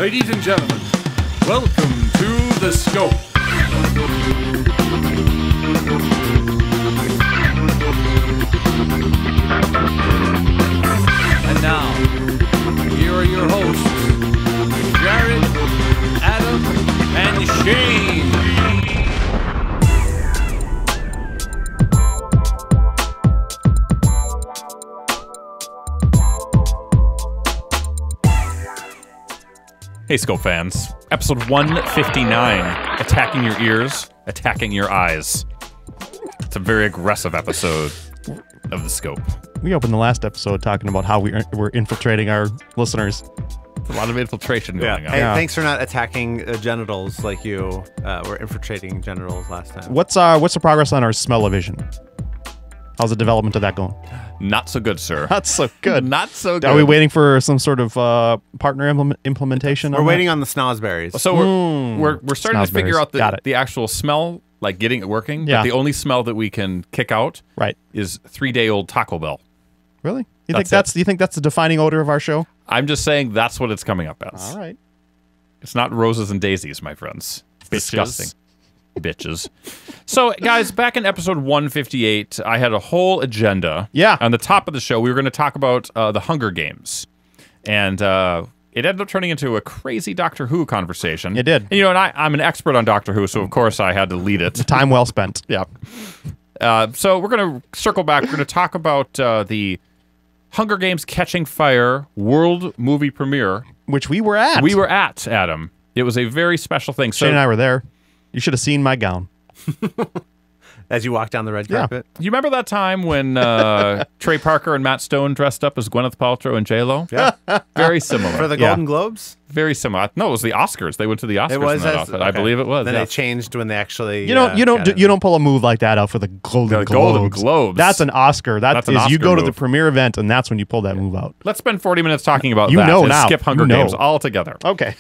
Ladies and gentlemen, welcome to The Scope. And now, here are your hosts, Jared, Adam, and Shane. Hey, Scope fans. Episode 159, Attacking Your Ears, Attacking Your Eyes. It's a very aggressive episode of The Scope. We opened the last episode talking about how we're infiltrating our listeners. There's a lot of infiltration going on. Hey, thanks for not attacking genitals like you were infiltrating genitals last time. What's the progress on our smell-o-vision? How's the development of that going? Not so good, sir. Not so good. Not so good. Are we waiting for some sort of partner implementation? We're waiting on the snozberries. So we're starting to figure out Got it. the actual smell, like getting it working. Yeah. But the only smell that we can kick out Right. is 3-day-old Taco Bell. Really? You That's think that's the defining odor of our show? I'm just saying that's what it's coming up as. All right. It's not roses and daisies, my friends. Bitches. Disgusting. Bitches. So, guys, back in episode 158, I had a whole agenda. Yeah. On the top of the show, we were going to talk about the Hunger Games. And it ended up turning into a crazy Doctor Who conversation. It did. And, you know, and I'm an expert on Doctor Who, so of course I had to lead it. Time well spent. Yeah. So we're going to circle back. We're going to talk about the Hunger Games Catching Fire world movie premiere. Which we were at. We were at, Adam. It was a very special thing. So Shane and I were there. You should have seen my gown. As you walk down the red carpet. You remember that time when Trey Parker and Matt Stone dressed up as Gwyneth Paltrow and J-Lo? Yeah. Very similar. For the Yeah. Golden Globes? Very similar. No, it was the Oscars. They went to the Oscars It was in that as- outfit. I okay. believe it was. Then yeah. they changed when they actually You don't got you don't pull a move like that out for the Golden The Globes. Golden Globes. That's an Oscar. That's an you Oscar go to the move. premiere event and that's when you pull that move out. Let's spend 40 minutes talking about You that know and now. skip Hunger You know. Games altogether. Okay.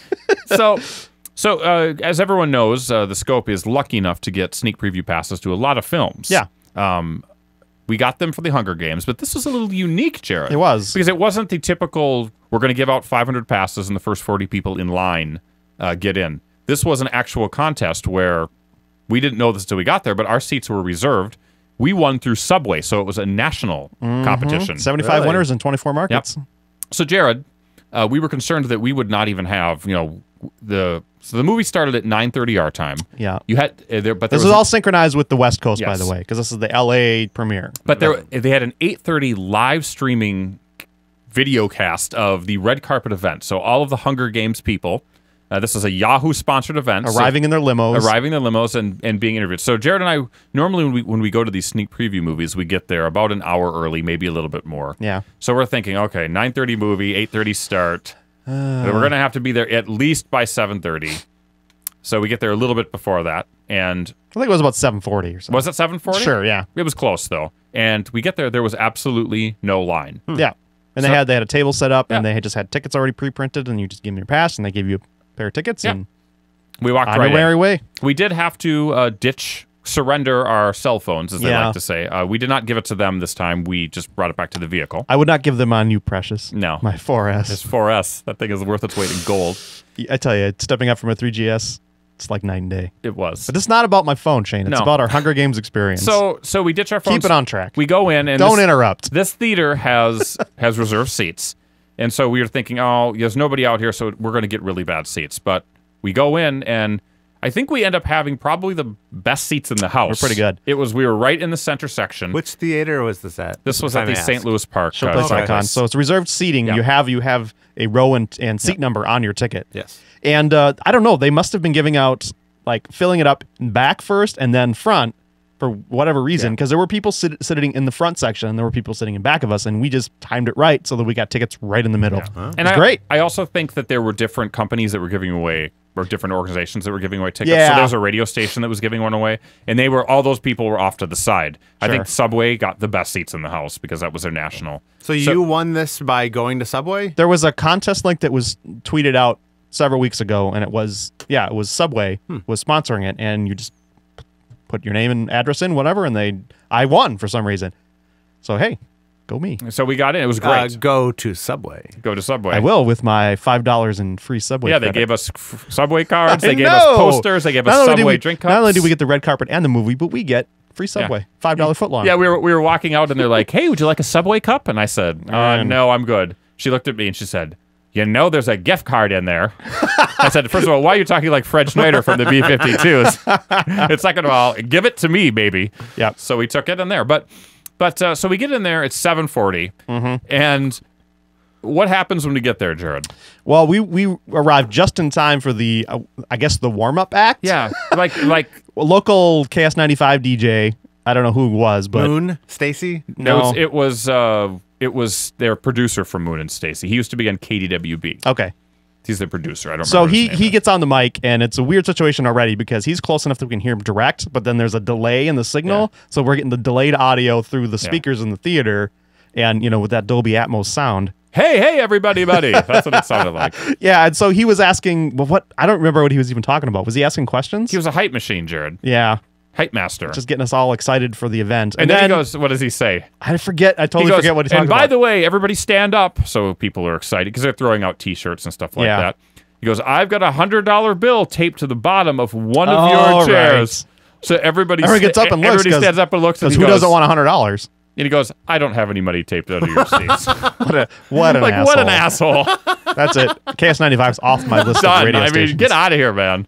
So, as everyone knows, the Scope is lucky enough to get sneak preview passes to a lot of films. Yeah. We got them for the Hunger Games, but this was a little unique, Jared. It was. Because it wasn't the typical, we're going to give out 500 passes and the first 40 people in line get in. This was an actual contest where we didn't know this until we got there, but our seats were reserved. We won through Subway, so it was a national competition. 75 Really? winners in 24 markets. So, Jared, we were concerned that we would not even have, the movie started at 9:30 our time. Yeah. You had there, but there This was is all synchronized with the West Coast, by Yes. the way, because this is the LA premiere. But they had an 8:30 live streaming video cast of the red carpet event. So all of the Hunger Games people, this is a Yahoo sponsored event, Arriving in their limos. arriving in the limos and being interviewed. So Jared and I normally when we go to these sneak preview movies, we get there about an hour early, maybe a little bit more. Yeah. So we're thinking, okay, 9:30 movie, 8:30 start. We're going to have to be there at least by 7:30. So we get there a little bit before that. And I think it was about 7:40 or something. was it 7:40? Sure, yeah. It was close, though. And we get there was absolutely no line. Yeah. And they So- had a table set up, and Yeah. they had just had tickets already pre-printed, and you just give them your pass, and they give you a pair of tickets, Yeah. and We walked on right your merry in. way. We did have to surrender our cell phones, as they Yeah. like to say. We did not give it to them this time. We just brought it back to the vehicle. I would not give them on you, Precious. No. My 4S. It's 4S. That thing is worth its weight in gold. I tell you, stepping up from a 3GS, it's like night and day. It was. But it's not about my phone, Shane. It's No. about our Hunger Games experience. So we ditch our phones. keep it on track. We go in and Don't this, interrupt. This theater has reserved seats. And so we were thinking, oh, there's nobody out here, so we're going to get really bad seats. But we go in, and I think we end up having probably the best seats in the house. We're pretty good. We were right in the center section. Which theater was this at? This was at the St. Louis Park. Showplace Showplace. Icon. So it's reserved seating. Yeah. You have a row and seat number on your ticket. Yes. And I don't know. They must have been giving out, like, filling it up back first and then front for whatever reason, because there were people sitting in the front section and there were people sitting in back of us, and we just timed it right so that we got tickets right in the middle. And It's great. I also think that there were different companies that were giving away, or different organizations that were giving away tickets. Yeah. So there was a radio station that was giving one away, and all those people were off to the side. I Sure. think Subway got the best seats in the house because that was their national. So you won this by going to Subway? There was a contest link that was tweeted out several weeks ago, and it was Subway was sponsoring it, and you just put your name and address in, whatever, and I won for some reason. So hey, Go me. So we got in. It was great. Go to Subway. Go to Subway. I will with my $5 in free Subway. Yeah, they credit. gave us Subway cards. They I gave know. us posters. They gave us Subway drink cups. Not only do we get the red carpet and the movie, but we get free Subway. $5 footlong. Yeah, we were walking out and they're like, "Hey, would you like a Subway cup?" And I said, "No, I'm good." She looked at me and she said, "You know, there's a gift card in there." I said, "First of all, why are you talking like Fred Schneider from the B-52s?" It's second of all, give it to me, baby. Yep. So we took it in there, but so we get in there. It's 7:40, and what happens when we get there, Jared? Well, we arrived just in time for the I guess the warm up act. Yeah, like A local KS95 DJ. I don't know who it was, but Moon, Stacy. no. it was their producer from Moon and Stacy. He used to be on KDWB. Okay. He's the producer. I don't. So remember his name, he but- gets on the mic, and it's a weird situation already because he's close enough that we can hear him direct, but then there's a delay in the signal, so we're getting the delayed audio through the speakers in the theater, and with that Dolby Atmos sound. Hey, everybody, buddy. That's what it sounded like. Yeah, and so he was asking, well, what? I don't remember what he was even talking about. Was he asking questions? He was a hype machine, Jared. Yeah, Hype master. just getting us all excited for the event. and then he goes, what does he say? I forget. I He totally goes, forget what he talked and about. by the way, everybody stand up. So people are excited because they're throwing out T-shirts and stuff like Yeah. that. He goes, I've got a $100 bill taped to the bottom of one of Oh, your chairs. So everybody gets up and looks. Everybody stands up and looks. And Because he who goes, doesn't want $100? And he goes, I don't have any money taped under your seats. What an like, asshole. what an asshole. That's it. KS95's off my list of Done. radio I mean, stations. get out of here, man.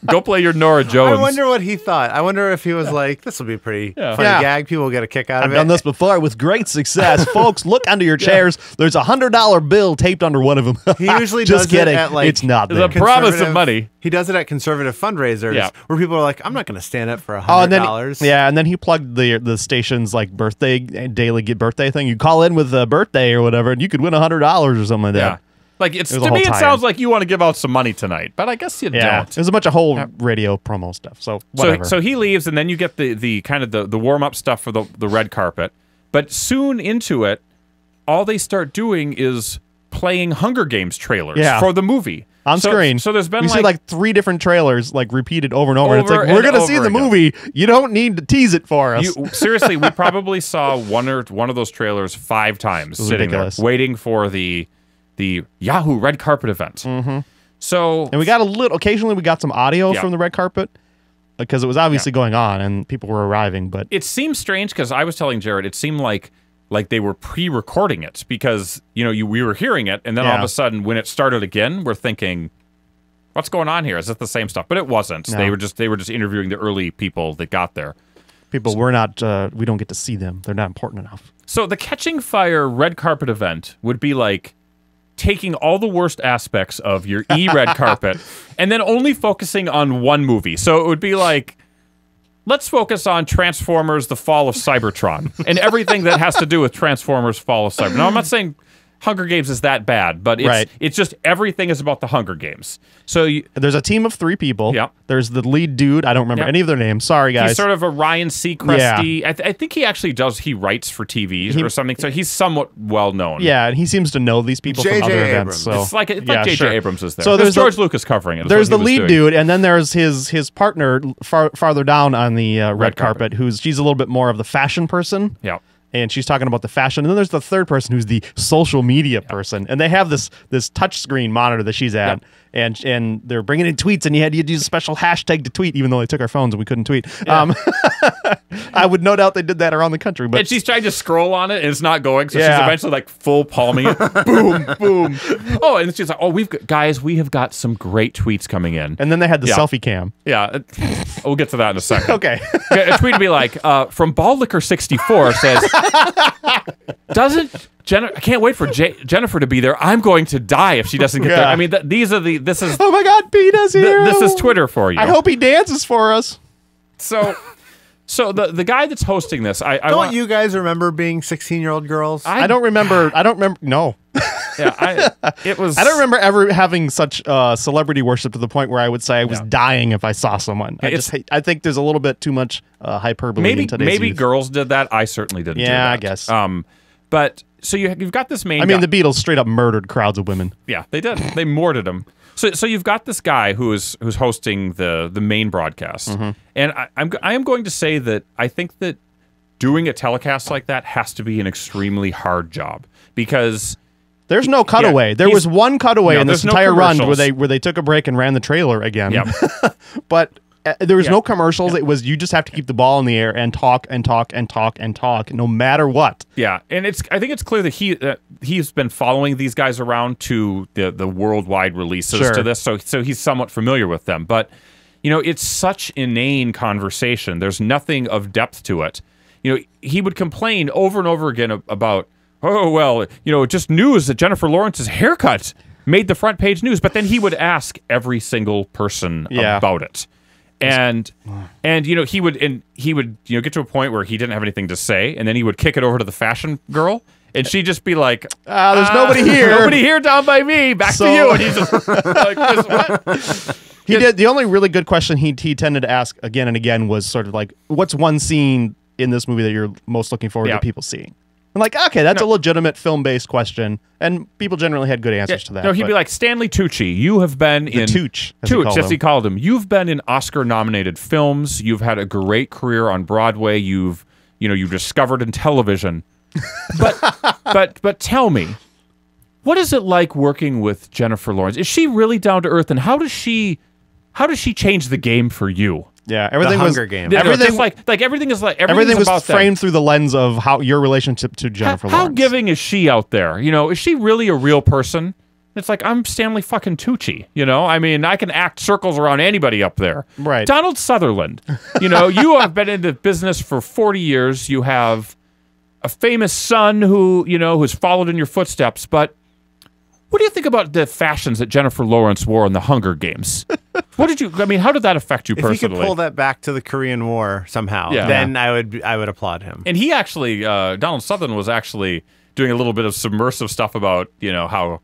Go play your Nora Jones. I wonder what he thought. I wonder if he was like, this will be pretty funny Yeah. gag. People will get a kick out I've of it. done this before with great success. Folks, look under your chairs. There's a $100 bill taped under one of them. He usually Just does kidding. it at like It's not The there. promise of conservative- money. He does it at conservative fundraisers Yeah. where people are like, I'm not going to stand up for $100. Oh, and then and then he plugged the station's like birthday daily get birthday thing. You call in with a birthday or whatever, and you could win $100 or something like that. Yeah. Like, it's It was to a me, whole it tie-in. sounds like you want to give out some money tonight, but I guess you Yeah, don't. there's a bunch of whole radio promo stuff. So whatever. So he leaves, and then you get the kind of the warm up stuff for the red carpet. But soon into it, all they start doing is playing Hunger Games trailers for the movie on screen. So there's been we see like 3 different trailers like repeated over and over. And it's Over like we're and gonna see over the again. movie. You don't need to tease it for us. Seriously, we probably saw one of those trailers 5 times sitting ridiculous. there waiting for the Yahoo red carpet event. Mm-hmm. So And we got occasionally we got some audio Yeah. from the red carpet because it was obviously going on and people were arriving. But it seems strange because I was telling Jared, it seemed like they were pre-recording it because we were hearing it, and then all of a sudden when it started again, we're thinking, what's going on here? Is it the same stuff? But it wasn't. No. They were just interviewing the early people that got there. people, we don't get to see them. They're not important enough. So the Catching Fire red carpet event would be like taking all the worst aspects of your red carpet and then only focusing on one movie. So it would be like, let's focus on Transformers: The Fall of Cybertron and everything that has to do with Transformers: Fall of Cybertron. Now, I'm not saying Hunger Games is that bad, but it's just everything is about the Hunger Games. So There's a team of 3 people. Yep. There's the lead dude. I don't remember any of their names. Sorry, guys. he's sort of a Ryan Seacrest-y. I think he actually he writes for TV or something, so he's somewhat well known. Yeah, and he seems to know these people from J.J. other Abrams. events. So It's like yeah, J.J. sure. Abrams is there. So there's there's George Lucas covering it. is There's what the he was lead doing. dude, and then there's his partner farther down on the red carpet, she's a little bit more of the fashion person. Yeah. And she's talking about the fashion. And then there's the third person who's the social media person. And they have this touch screen monitor that she's at. And they're bringing in tweets, and you had to use a special hashtag to tweet, even though they took our phones and we couldn't tweet. Yeah. I would no doubt they did that around the country. But And she's trying to scroll on it, and it's not going. So she's Yeah. eventually like full palming it. Boom, boom. Oh, and she's like, "Oh, we have got some great tweets coming in." And then they had the Yeah. selfie cam. Yeah, we'll get to that in a second. Okay. A tweet would be like, from Ball Liquor 64 says, I can't wait for Jennifer to be there. I'm going to die if she doesn't get there. Yeah. I mean, this is Oh my God, Peter's here. this is Twitter for you. I hope he dances for us. So the guy that's hosting this, Don't you guys remember being 16-year-old girls? I don't remember. No. Yeah, it was. I don't remember ever having such celebrity worship to the point where I would say I was dying if I saw someone. I think there's a little bit too much hyperbole in today's Maybe youth. girls did that. I certainly didn't. do Yeah, that. I guess. But so you've got this main. I mean, guy. the Beatles straight up murdered crowds of women. Yeah, they did. They murdered him. So you've got this guy who's hosting the main broadcast, Mm-hmm. and I am going to say that I think that doing a telecast like that has to be an extremely hard job because there's no cutaway. There was one cutaway in this no entire run commercials. where they took a break and ran the trailer again. Yep. But there was no commercials. It was you just have to keep the ball in the air and talk and talk and talk and talk no matter what. Yeah, and I think it's clear that he's been following these guys around to the worldwide releases to this, so he's somewhat familiar with them. But it's such inane conversation. There's nothing of depth to it. He would complain over and over again about, oh well, just news that Jennifer Lawrence's haircut made the front page news, but then he would ask every single person about it. And he would get to a point where he didn't have anything to say, and then he would kick it over to the fashion girl, and she'd just be like, "There's nobody here, nobody here down by me. Back to you." And he's just like, what? He did. The only really good question he tended to ask again and again was sort of like, "What's one scene in this movie that you're most looking forward to people seeing?" I'm like, okay, that's a legitimate film-based question, and people generally had good answers to that. No, he'd be like, Stanley Tucci, you have been in... Tooch, as he called him. You've been in Oscar-nominated films. You've had a great career on Broadway. You've discovered in television. But tell me, what is it like working with Jennifer Lawrence? Is she really down to earth, and how does she change the game for you? Yeah, everything was Hunger Games. Everything was about framed through the lens of how your relationship to Jennifer Lawrence. How giving is she out there? Is she really a real person? It's like, I'm Stanley fucking Tucci. I mean, I can act circles around anybody up there. Right. Donald Sutherland. You have been in the business for 40 years. You have a famous son who's followed in your footsteps. But what do you think about the fashions that Jennifer Lawrence wore in the Hunger Games? How did that affect you personally? If he could pull that back to the Korean War somehow, then I would applaud him. And he actually, Donald Sutherland was actually doing a little bit of submersive stuff about, how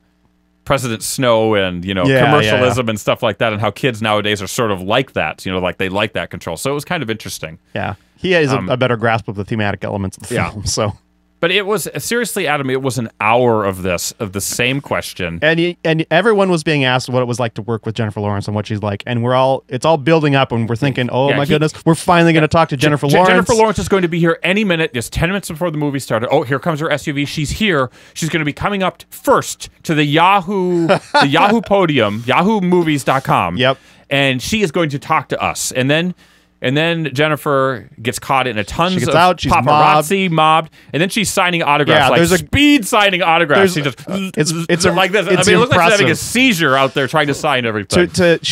President Snow and, commercialism and stuff like that, and how kids nowadays are sort of like that, like they like that control. So it was kind of interesting. Yeah. He has a better grasp of the thematic elements of the film, so... But it was, seriously, Adam, it was an hour of the same question. And everyone was being asked what it was like to work with Jennifer Lawrence and what she's like. And it's all building up, and we're thinking, goodness, we're finally going to talk to Jennifer Lawrence. Jennifer Lawrence is going to be here any minute, just 10 minutes before the movie started. Oh, here comes her SUV. She's here. She's going to be coming up first to the Yahoo podium, yahoomovies.com. Yep. And she is going to talk to us. And then Jennifer gets caught in a tons of paparazzi mobbed, and then she's signing autographs, speed signing autographs. She just it's like this. It looks like she's having a seizure out there trying to sign everything.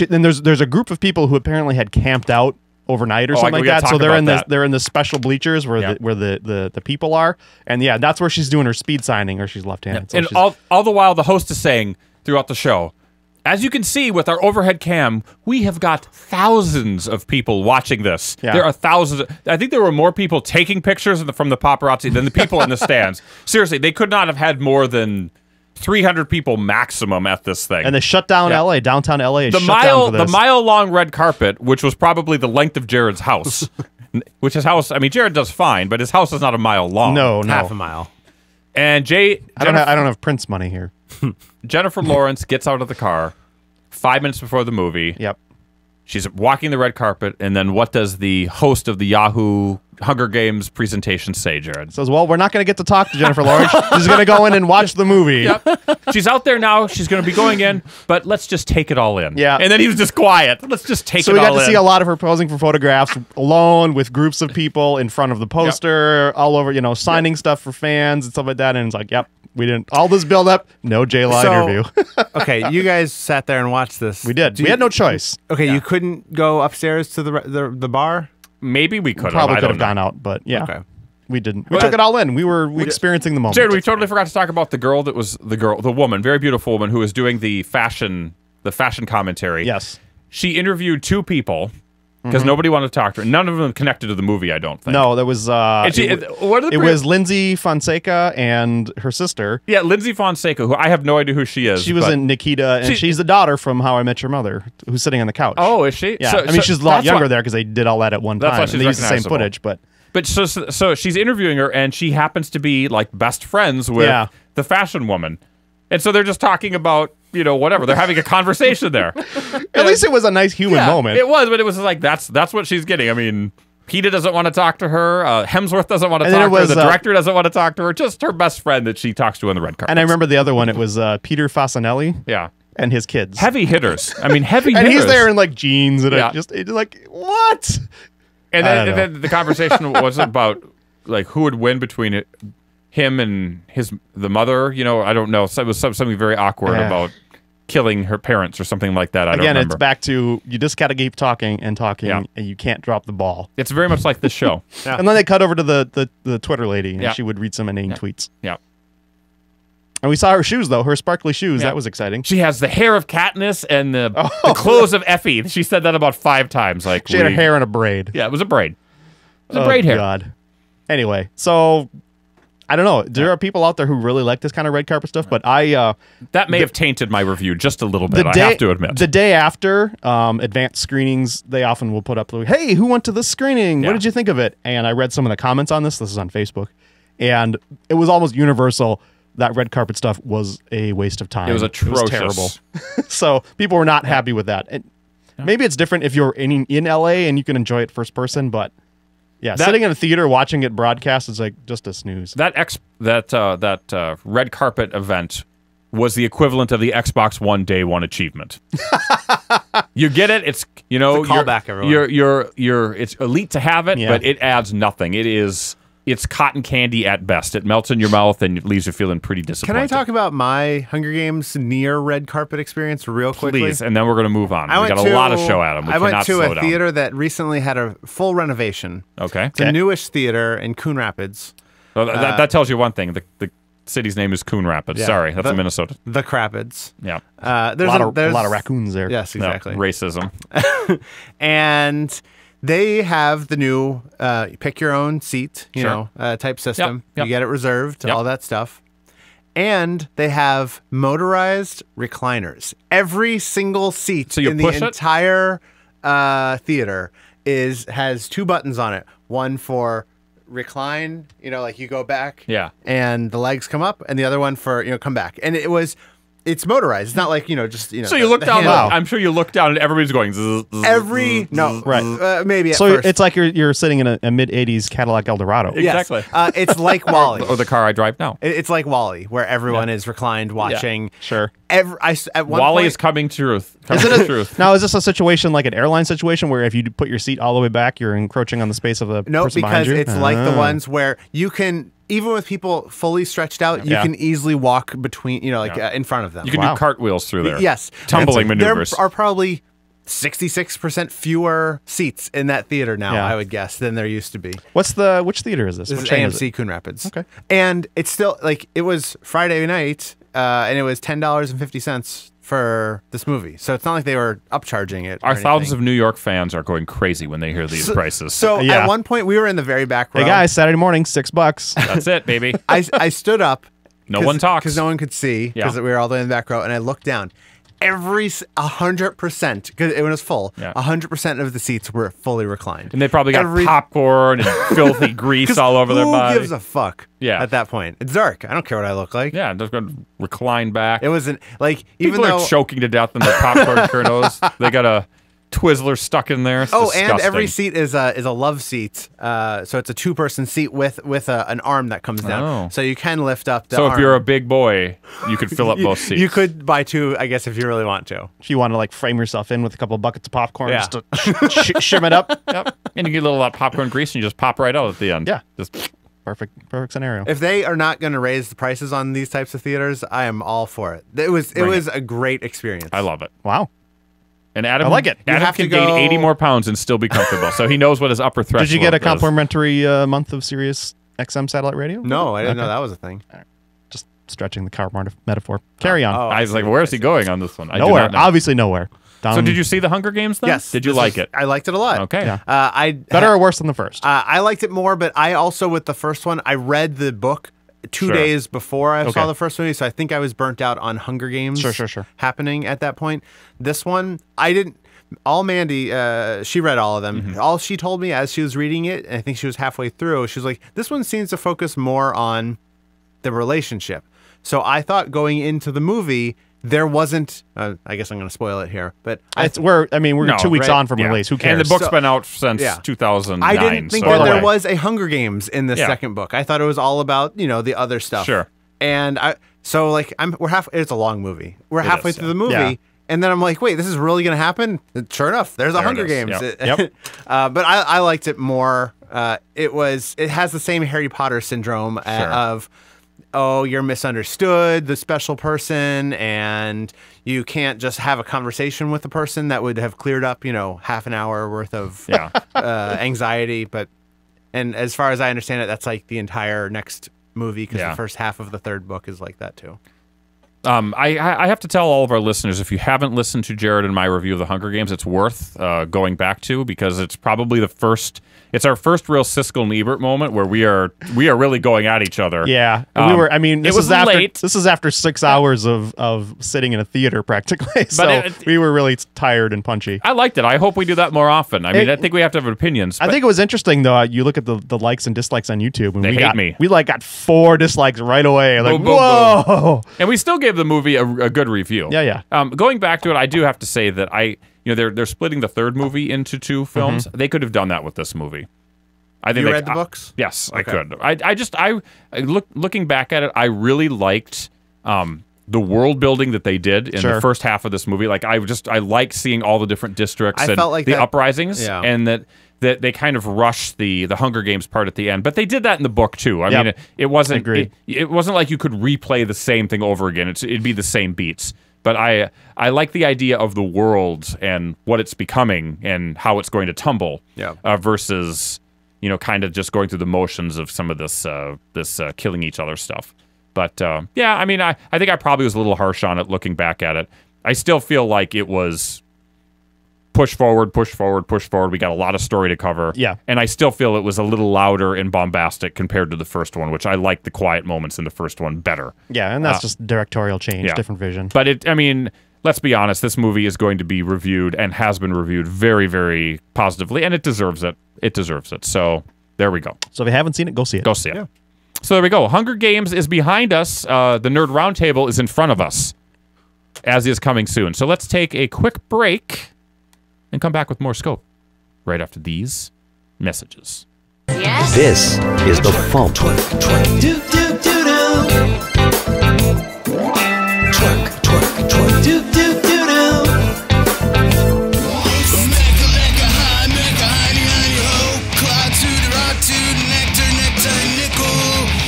Then there's a group of people who apparently had camped out overnight or something like that. So they're in the special bleachers where the people are, and that's where she's doing her speed signing, or she's left-handed. So and all the while, the host is saying throughout the show, as you can see with our overhead cam, we have got thousands of people watching this. Yeah. There are thousands. I think there were more people taking pictures from the paparazzi than the people in the stands. Seriously, they could not have had more than 300 people maximum at this thing. And they shut down L.A., downtown L.A. The mile-long red carpet, which was probably the length of Jared's house, which his house, Jared does fine, but his house is not a mile long. No. Half a mile. And I don't have Prince money here. Jennifer Lawrence gets out of the car 5 minutes before the movie. Yep. She's walking the red carpet, and then what does the host of the Yahoo Hunger Games presentation say, Jared? Says, well, we're not going to get to talk to Jennifer Lawrence. She's going to go in and watch the movie. Yep. She's out there now. She's going to be going in, but let's just take it all in. Yeah. And then he was just quiet. Let's just take it all in. So we got to see a lot of her posing for photographs alone with groups of people in front of the poster, all over, signing stuff for fans and stuff like that. And it's like, yep. We didn't. All this build up, no J-Law interview. Okay, you guys sat there and watched this. We did. We had no choice. Okay, you couldn't go upstairs to the bar? Maybe we could have. Probably could have gone out, but we didn't. We took it all in. We were experiencing the moment. Jared, we totally forgot to talk about the girl that was the woman, very beautiful woman who was doing the fashion commentary. Yes. She interviewed two people. Because nobody wanted to talk to her. None of them connected to the movie, I don't think. No, there was... it was Lindsay Fonseca and her sister. Yeah, Lindsay Fonseca, who I have no idea who she is. She was in Nikita, and she's the daughter from How I Met Your Mother, who's sitting on the couch. Oh, is she? Yeah, she's a lot younger there because they did all that at one time. That's why she's they used the same footage, but... But so she's interviewing her, and she happens to be, best friends with the fashion woman. And so they're just talking about... whatever. They're having a conversation there. At least it was a nice human moment. It was, but it was like, that's what she's getting. PETA doesn't want to talk to her. Hemsworth doesn't want to And then talk to it her. was, The director doesn't want to talk to her. Just her best friend that she talks to on the red carpet. And I remember the other one. It was Peter Fasinelli Yeah. and his kids. Heavy hitters. I mean, heavy and hitters. he's there in like jeans and Yeah. it's like, what? And I don't then, and then the conversation was about like who would win between him and the mother. You know, I don't know. So it was something very awkward about killing her parents or something like that. I don't Again, remember. it's back to you just got to keep talking and talking, Yeah. and you can't drop the ball. It's very much like this show. Yeah. And then they cut over to the Twitter lady, and Yeah. she would read some inane tweets. Yeah. And we saw her shoes, though, her sparkly shoes. Yeah. That was exciting. She has the hair of Katniss and the clothes of Effie. She said that about 5 times. Like She had her hair in a braid. Yeah, it was a braid. It was a braid hair. God. Anyway, so I don't know. There are people out there who really like this kind of red carpet stuff, but That may have tainted my review just a little bit, the I day, have to admit. The day after advanced screenings, they often will put up, hey, who went to this screening? Yeah. What did you think of it? And I read some of the comments on this. This is on Facebook. And it was almost universal that red carpet stuff was a waste of time. It was atrocious. terrible. So people were not happy with that. And maybe it's different if you're in LA and you can enjoy it first person, but yeah, sitting in a theater watching it broadcast is like just a snooze. That red carpet event was the equivalent of the Xbox One Day One achievement. You get it? It's It's a callback, everyone. It's elite to have it, Yeah. but it adds nothing. It's cotton candy at best. It melts in your mouth and it leaves you feeling pretty Can disappointed. I talk about my Hunger Games near red carpet experience real quickly? Please, and then we're going to move on. I We went got a lot of show, Adam. We I went cannot to slow a down. theater that recently had a full renovation. Okay. It's a newish theater in Coon Rapids. Well, that tells you one thing. The city's name is Coon Rapids. Yeah. Sorry, that's in Minnesota. The Crapids. Yeah. There's a lot of raccoons there. Yes, No, exactly. racism. And they have the new pick your own seat, type system. Yep. You get it reserved, Yep. all that stuff. And they have motorized recliners. Every single seat So you in the push it? entire theater has 2 buttons on it. One for recline, like you go back, Yeah. and the legs come up, and the other one for come back. And it's motorized. It's not like just So you look the down. handle. I'm sure you look down and everybody's going. Zzz, zzz, Every no Right. maybe at So first. it's like you're sitting in a mid 80s Cadillac Eldorado. Yes. Exactly. It's like Wall-E. or the car I drive now. It's like Wall-E, where everyone is reclined watching. Sure. At one Wally point, is coming to truth. Is Coming it to a, truth. now, is this a situation like an airline situation where if you put your seat all the way back, you're encroaching on the space of the no, person behind because you? it's like the ones where you can, even with people fully stretched out, you Yeah. can easily walk between, in front of them. You can do cartwwhiles through there. Yes. Tumbling maneuvers. There are probably 66% fewer seats in that theater now, Yeah. I would guess, than there used to be. Which theater is this? This What is chain is it? AMC Coon Rapids. Okay. And it's still, it was Friday night, and it was $10.50 for this movie. So it's not like they were upcharging it. Our thousands of New York fans are going crazy when they hear these prices. So Yeah. at one point, we were in the very back row. Hey guys, Saturday morning, $6. That's it, baby. I stood up. No one talks. Because no one could see, because Yeah. we were all the way in the back row, and I looked down. 100%, because it was full, Yeah. 100% of the seats were fully reclined. And they probably got popcorn and filthy grease all over their body. Who gives a fuck Yeah. at that point? It's dark. I don't care what I look like. Yeah, they're going to recline back. It wasn't, even People though... are choking to death in their popcorn kernels. They got a Twizzler stuck in there. It's Oh, disgusting. and every seat is a love seat. So it's a 2-person seat with an arm that comes down. Oh. So you can lift up the So arm. if you're a big boy, you could fill up both seats. You could buy 2, I guess, if you really want to. If you want to frame yourself in with a couple of buckets of popcorn, Yeah. just to shim it up. Yep. And you get a little popcorn grease and you just pop right out at the end. Yeah. Just Perfect scenario. If they are not going to raise the prices on these types of theaters, I am all for it. It was a great experience. I love it. Wow. And Adam, I like it. Adam have can to gain go- 80 more pounds and still be comfortable. So he knows what his upper threshold is. Did you get a complimentary month of Sirius XM satellite radio? No, I didn't know Okay. that was a thing. Just stretching the car metaphor. Carry on. I was like, where's he going on this one? I do Nowhere. not know. Obviously nowhere. So did you see the Hunger Games then? Yes. Did you this like was- it? I liked it a lot. Okay. Yeah. Better or worse than the first? I liked it more, but I also, with the first one, I read the book 2 Sure. days before I saw Okay. the first movie, so I think I was burnt out on Hunger Games Sure. happening at that point. This one, I didn't. All Mandy, she read all of them. Mm-hmm. All she told me as she was reading it, and I think she was halfway through, she was like, this one seems to focus more on the relationship. So I thought going into the movie, there wasn't. I guess I'm going to spoil it here, but we're No, 2 weeks right? on from Yeah. release. Who cares? And the book's So- been out since yeah. 2009. I didn't think so- that there away. was a Hunger Games in the Yeah. second book. I thought it was all about the other stuff. Sure. And we're half. It's a long movie. We're halfway is, through the movie. Yeah. And then I'm like, wait, this is really going to happen? And sure enough, there's a There it Hunger is. Games. Yep. But I liked it more. It has the same Harry Potter syndrome of, oh, you're misunderstood, the special person, and you can't just have a conversation with the person that would have cleared up, half an hour worth of anxiety. And as far as I understand it, that's like the entire next movie, because the first half of the third book is like that too. I have to tell all of our listeners, if you haven't listened to Jared and my review of the Hunger Games, it's worth going back to, because it's probably it's our first real Siskel and Ebert moment where we are really going at each other. Yeah, we were. I mean, it was late. This is after 6 hours of sitting in a theater practically. So we were really tired and punchy. I liked it. I hope we do that more often. I mean, I think we have to have opinions. I think it was interesting though. You look at the likes and dislikes on YouTube, and They we hate got me. We got 4 dislikes right away. Like, Boom, boom, whoa. and we still gave the movie a good review. Yeah. Going back to it, I do have to say that they're splitting the third movie into 2 films. They could have done that with this movie. I think You read the books? Yes, I Okay. could. Looking back at it, I really liked the world building that they did in the first half of this movie. Like I like seeing all the different districts I and felt like the that- uprisings, Yeah. and that they kind of rushed the Hunger Games part at the end. But they did that in the book too. I Yep. mean, it wasn't Agreed. it wasn't like you could replay the same thing over again. It'd be the same beats. But I like the idea of the world and what it's becoming and how it's going to tumble. Yeah. Versus kind of just going through the motions of some of this killing each other stuff. But yeah, I mean, I think I probably was a little harsh on it looking back at it. I still feel like it was push forward. We got a lot of story to cover. Yeah. And I still feel it was a little louder and bombastic compared to the first one, which I like the quiet moments in the first one better. Yeah, and that's just directorial change, yeah. different vision. But let's be honest, this movie is going to be reviewed and has been reviewed very, very positively, and it deserves it. It deserves it. So there we go. So if you haven't seen it, go see it. Go see it. Yeah. So there we go. Hunger Games is behind us. The Nerd Roundtable is in front of us, as is coming soon. So let's take a quick break and come back with more Scope right after these messages. Yes. This is the Fump. Do do do do. Twerk twerk twerk. Do do do do. Mecca mecca high mecca honey honey ho. Cloud to the rock to the nectar nectar nickel.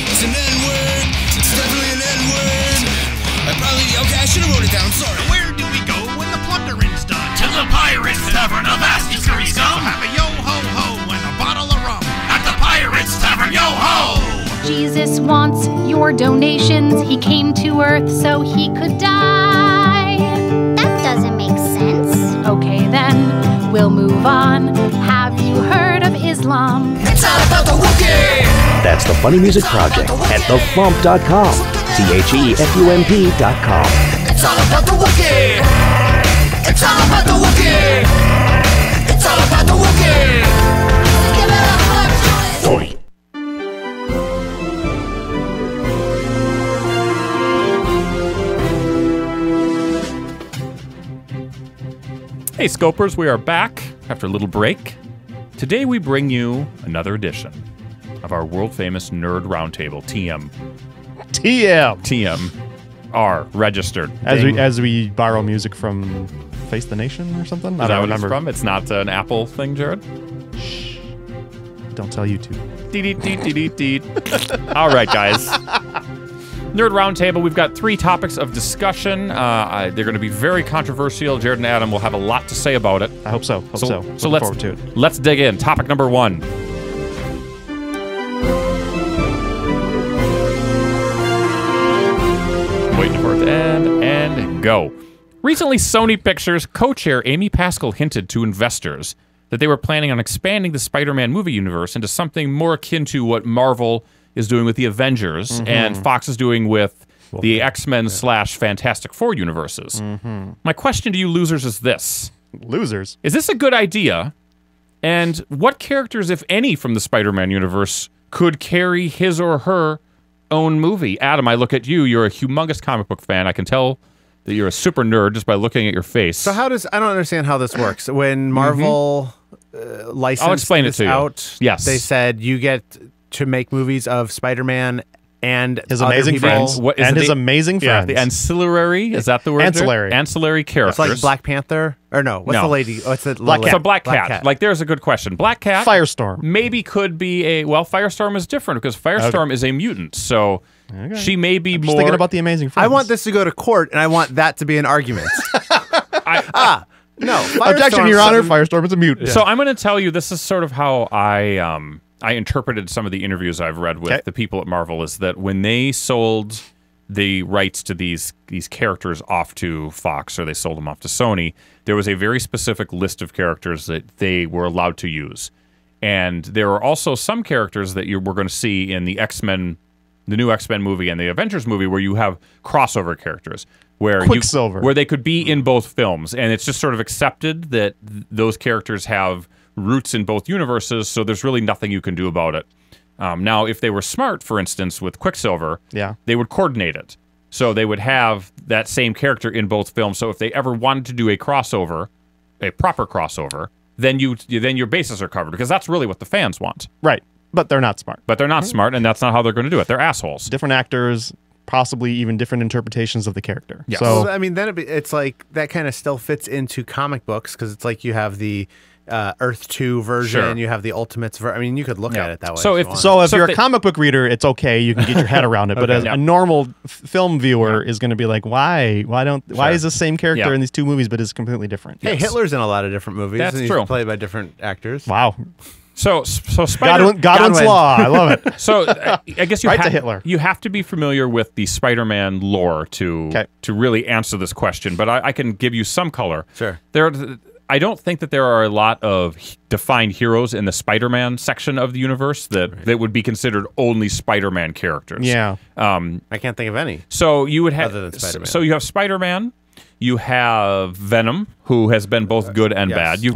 It's an N-word. It's definitely an N-word. I should have wrote it down. Sorry. Where do we go when the plundering's done? To the Pirates Tavern of Asky Scurry Scum. Have a yo-ho-ho and a bottle of rum at the Pirates Tavern, yo-ho! Jesus wants your donations. He came to Earth so he could die. That doesn't make sense. Okay, then we'll move on. Have you heard of Islam? It's all about the Wookiee! That's the Funny Music Project at thefump.com. THEFUMP.com. It's all about the Wookiee! It's all about the Wookiee! It's all about the Wookiee! Give it up for Joy! Hey, Scopers, we are back after a little break. Today we bring you another edition of our World Famous Nerd Roundtable, TM. TMR, registered. As we borrow music from Face the Nation or something. Is I that don't what it's remember. from? It's not an Apple thing, Jared? Don't tell YouTube. All right, guys. Nerd Roundtable, we've got 3 topics of discussion. They're going to be very controversial. Jared and Adam will have a lot to say about it. I hope so. So Looking let's forward to it. let's dig in. Topic number 1. Waiting for it to end and go. Recently, Sony Pictures co-chair Amy Pascal hinted to investors that they were planning on expanding the Spider-Man movie universe into something more akin to what Marvel is doing with the Avengers and Fox is doing with the X-Men / Fantastic Four universes. My question to you losers is this. Losers. Is this a good idea? And what characters, if any, from the Spider-Man universe could carry his or her own movie? Adam, I look at you. You're a humongous comic book fan. I can tell that you're a super nerd just by looking at your face. So I don't understand how this works. When Marvel licensed I'll explain it this to you. out, Yes. they said you get to make movies of Spider-Man and His other amazing people. friends. What is and it his the- amazing Yeah, friends. the ancillary, is that the word? Ancillary. There? Ancillary characters. It's like Black Panther, or no? What's No. the lady? What's the Black lady? Cat. So Black Cat. Like, there's a good question. Black Cat Firestorm. maybe could be Firestorm is different because Firestorm is a mutant. So she may be Just more. thinking about the amazing friends. I want this to go to court, and I want that to be an argument. No, Objection, Firestorm Your Honor. doesn't- Firestorm is a mutant. So I'm going to tell you, this is sort of how I interpreted some of the interviews I've read with the people at Marvel, is that when they sold the rights to these characters off to Fox, or they sold them off to Sony, there was a very specific list of characters that they were allowed to use. And there are also some characters that we're going to see in the X-Men, the new X-Men movie and the Avengers movie, where you have crossover characters. Quicksilver. Where they could be in both films. And it's just sort of accepted that those characters have roots in both universes, so there's really nothing you can do about it. Now, if they were smart, for instance, with Quicksilver, they would coordinate it. So they would have that same character in both films. So if they ever wanted to do a crossover, a proper crossover, then your bases are covered, because that's really what the fans want. Right. But they're not smart. But they're not smart, and that's not how they're going to do it. They're assholes. Different actors, possibly even different interpretations of the character. Yes. So Well, I mean, then it's like that kind of still fits into comic books, because it's like you have the Earth 2 version, Sure. you have the Ultimates version. I mean, you could look at it that way. So if if- you want. So if So you're if a comic book reader, it's okay. You can get your head around it. But as a normal film viewer is going to be like, why is the same character in these two movies, but is completely different? Hey, Hitler's in a lot of different movies. That's and he's true. played by different actors. Wow. So Godwin's Law. I love it. So I guess you Right to have Hitler. You have to be familiar with the Spider-Man lore to really answer this question. But I can give you some color. Sure. I don't think that there are a lot of defined heroes in the Spider-Man section of the universe that would be considered only Spider-Man characters. Yeah. I can't think of any. So you would have Other than Spider-Man. So you have Spider-Man. You have Venom, who has been both good and bad. You've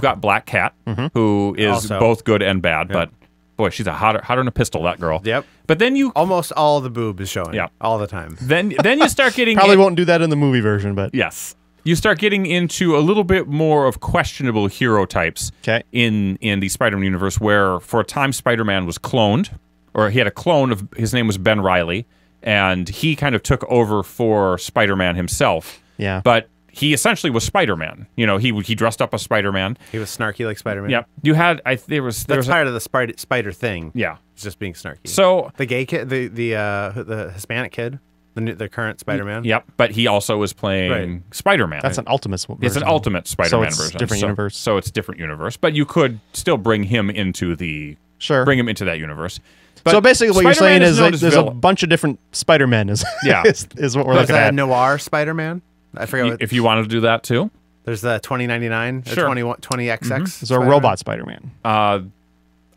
got Black Cat, who is Also. both good and bad. But boy, she's hotter than a pistol, that girl. Yep. But then you Almost all the boob is showing. Yeah. All the time. then you start getting Probably won't do that in the movie version, but Yes. You start getting into a little bit more of questionable hero types in the Spider-Man universe, where for a time Spider-Man was cloned, or he had a clone of, his name was Ben Reilly, and he kind of took over for Spider-Man himself. Yeah. But he essentially was Spider-Man. You know, he dressed up as Spider-Man. He was snarky like Spider-Man. Yep. You had there was That's part of the spider thing. Yeah. It's just being snarky. So the gay kid, the Hispanic kid, the current Spider-Man. Yep, but he also was playing Spider-Man. that's an Ultimate version. It's an Ultimate Spider-Man it's version. different universe. So it's different universe, but you could still bring him into bring him into that universe. But so basically, what you're Spider-Man saying is known like as there's a villain. bunch of different Spider-Men. Is what we're There's looking a at. noir Spider-Man. I forget. What, If you wanted to do that too, there's the 2099 Sure. or 20XX. There's a robot Spider-Man.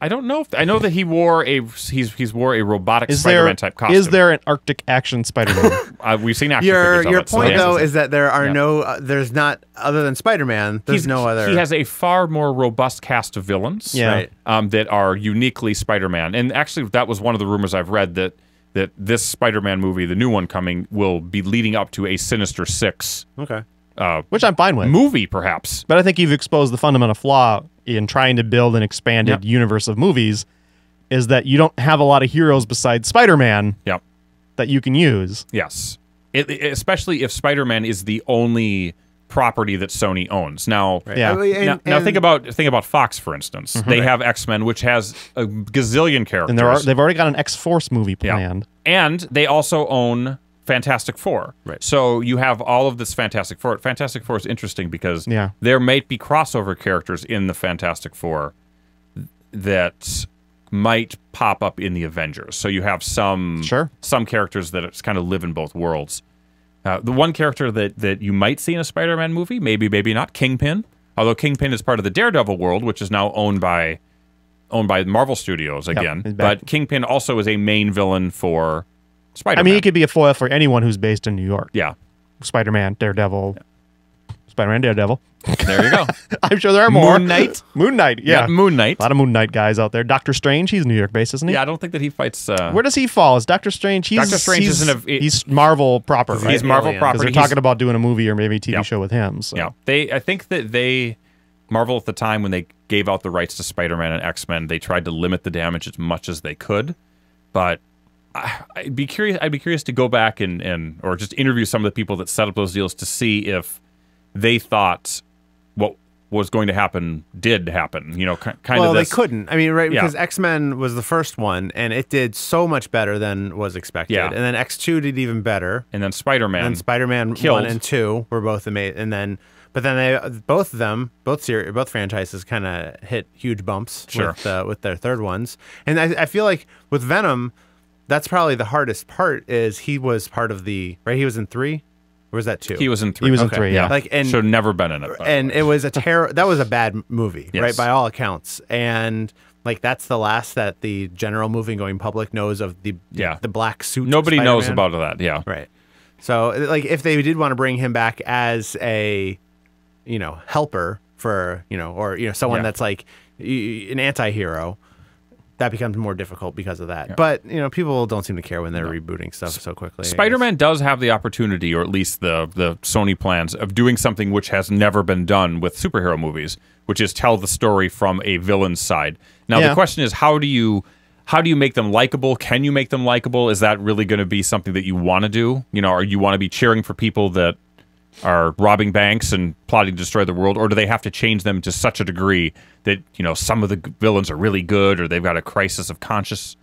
I don't know. I know that he wore he's wore a robotic Is Spider-Man type costume. Is there an Arctic action Spider-Man? We've seen action figures of Your it, so point yes. though is that there are no. There's not other than Spider-Man. There's no other. He has a far more robust cast of villains. Yeah. Right. That are uniquely Spider-Man. And actually, that was one of the rumors I've read that this Spider-Man movie, the new one coming, will be leading up to a Sinister Six. Okay. Which I'm fine with. Movie, perhaps. But I think you've exposed the fundamental flaw in trying to build an expanded universe of movies, is that you don't have a lot of heroes besides Spider-Man Yep. that you can use. Yes. Especially if Spider-Man is the only property that Sony owns. Now, Yeah. now think about Fox, for instance. They have X-Men, which has a gazillion characters. And they've already got an X-Force movie planned. And they also own Fantastic Four. Right. So you have all of this Fantastic Four. Fantastic Four is interesting because Yeah. there might be crossover characters in the Fantastic Four that might pop up in the Avengers. So you have some characters that kind of live in both worlds. The one character that you might see in a Spider-Man movie, maybe not, Kingpin. Although Kingpin is part of the Daredevil world, which is now owned by Marvel Studios again. But Kingpin also is a main villain for Spider-Man. I mean, he could be a foil for anyone who's based in New York. Yeah. Spider-Man, Daredevil, Spider-Man, Daredevil. There you go. I'm sure there are more. Moon Knight. Moon Knight, yeah. Got Moon Knight. A lot of Moon Knight guys out there. Doctor Strange, he's New York-based, isn't he? Yeah, I don't think that he fights. Where does he fall? Is Doctor Strange? Doctor Strange isn't a. He's Marvel proper, right? He's Marvel proper. Because they're talking about doing a movie or maybe a TV show with him. So. Yeah, I think that Marvel at the time when they gave out the rights to Spider-Man and X-Men, they tried to limit the damage as much as they could, but. I'd be curious to go back and or just interview some of the people that set up those deals to see if they thought what was going to happen did happen. You know, kind of. Well, they couldn't. I mean, right? Because X-Men was the first one, and it did so much better than was expected. Yeah. And then X2 did even better. And then Spider-Man. And Spider-Man 1 and 2 were both amazing. And then, but then both franchises kind of hit huge bumps with their third ones. And I feel like with Venom. That's probably the hardest part. Is he was part of the right? He was in 3, or was that 2? He was in 3. He was in 3. Yeah, and should have never been in it. And it was that was a bad movie, yes. right? By all accounts. And that's the last that the general movie going public knows of the black suit. Nobody Spider-Man. knows about that. Yeah, right. So if they did want to bring him back as a helper for or someone that's like an anti-hero. That becomes more difficult because of that. Yeah. But, people don't seem to care when they're rebooting stuff so quickly. Spider-Man does have the opportunity, or at least the Sony plans, of doing something which has never been done with superhero movies, which is tell the story from a villain's side. Now, the question is, how do you make them likable? Can you make them likable? Is that really going to be something that you want to do? Or you want to be cheering for people that are robbing banks and plotting to destroy the world, or do they have to change them to such a degree that some of the villains are really good, or they've got a crisis of conscience?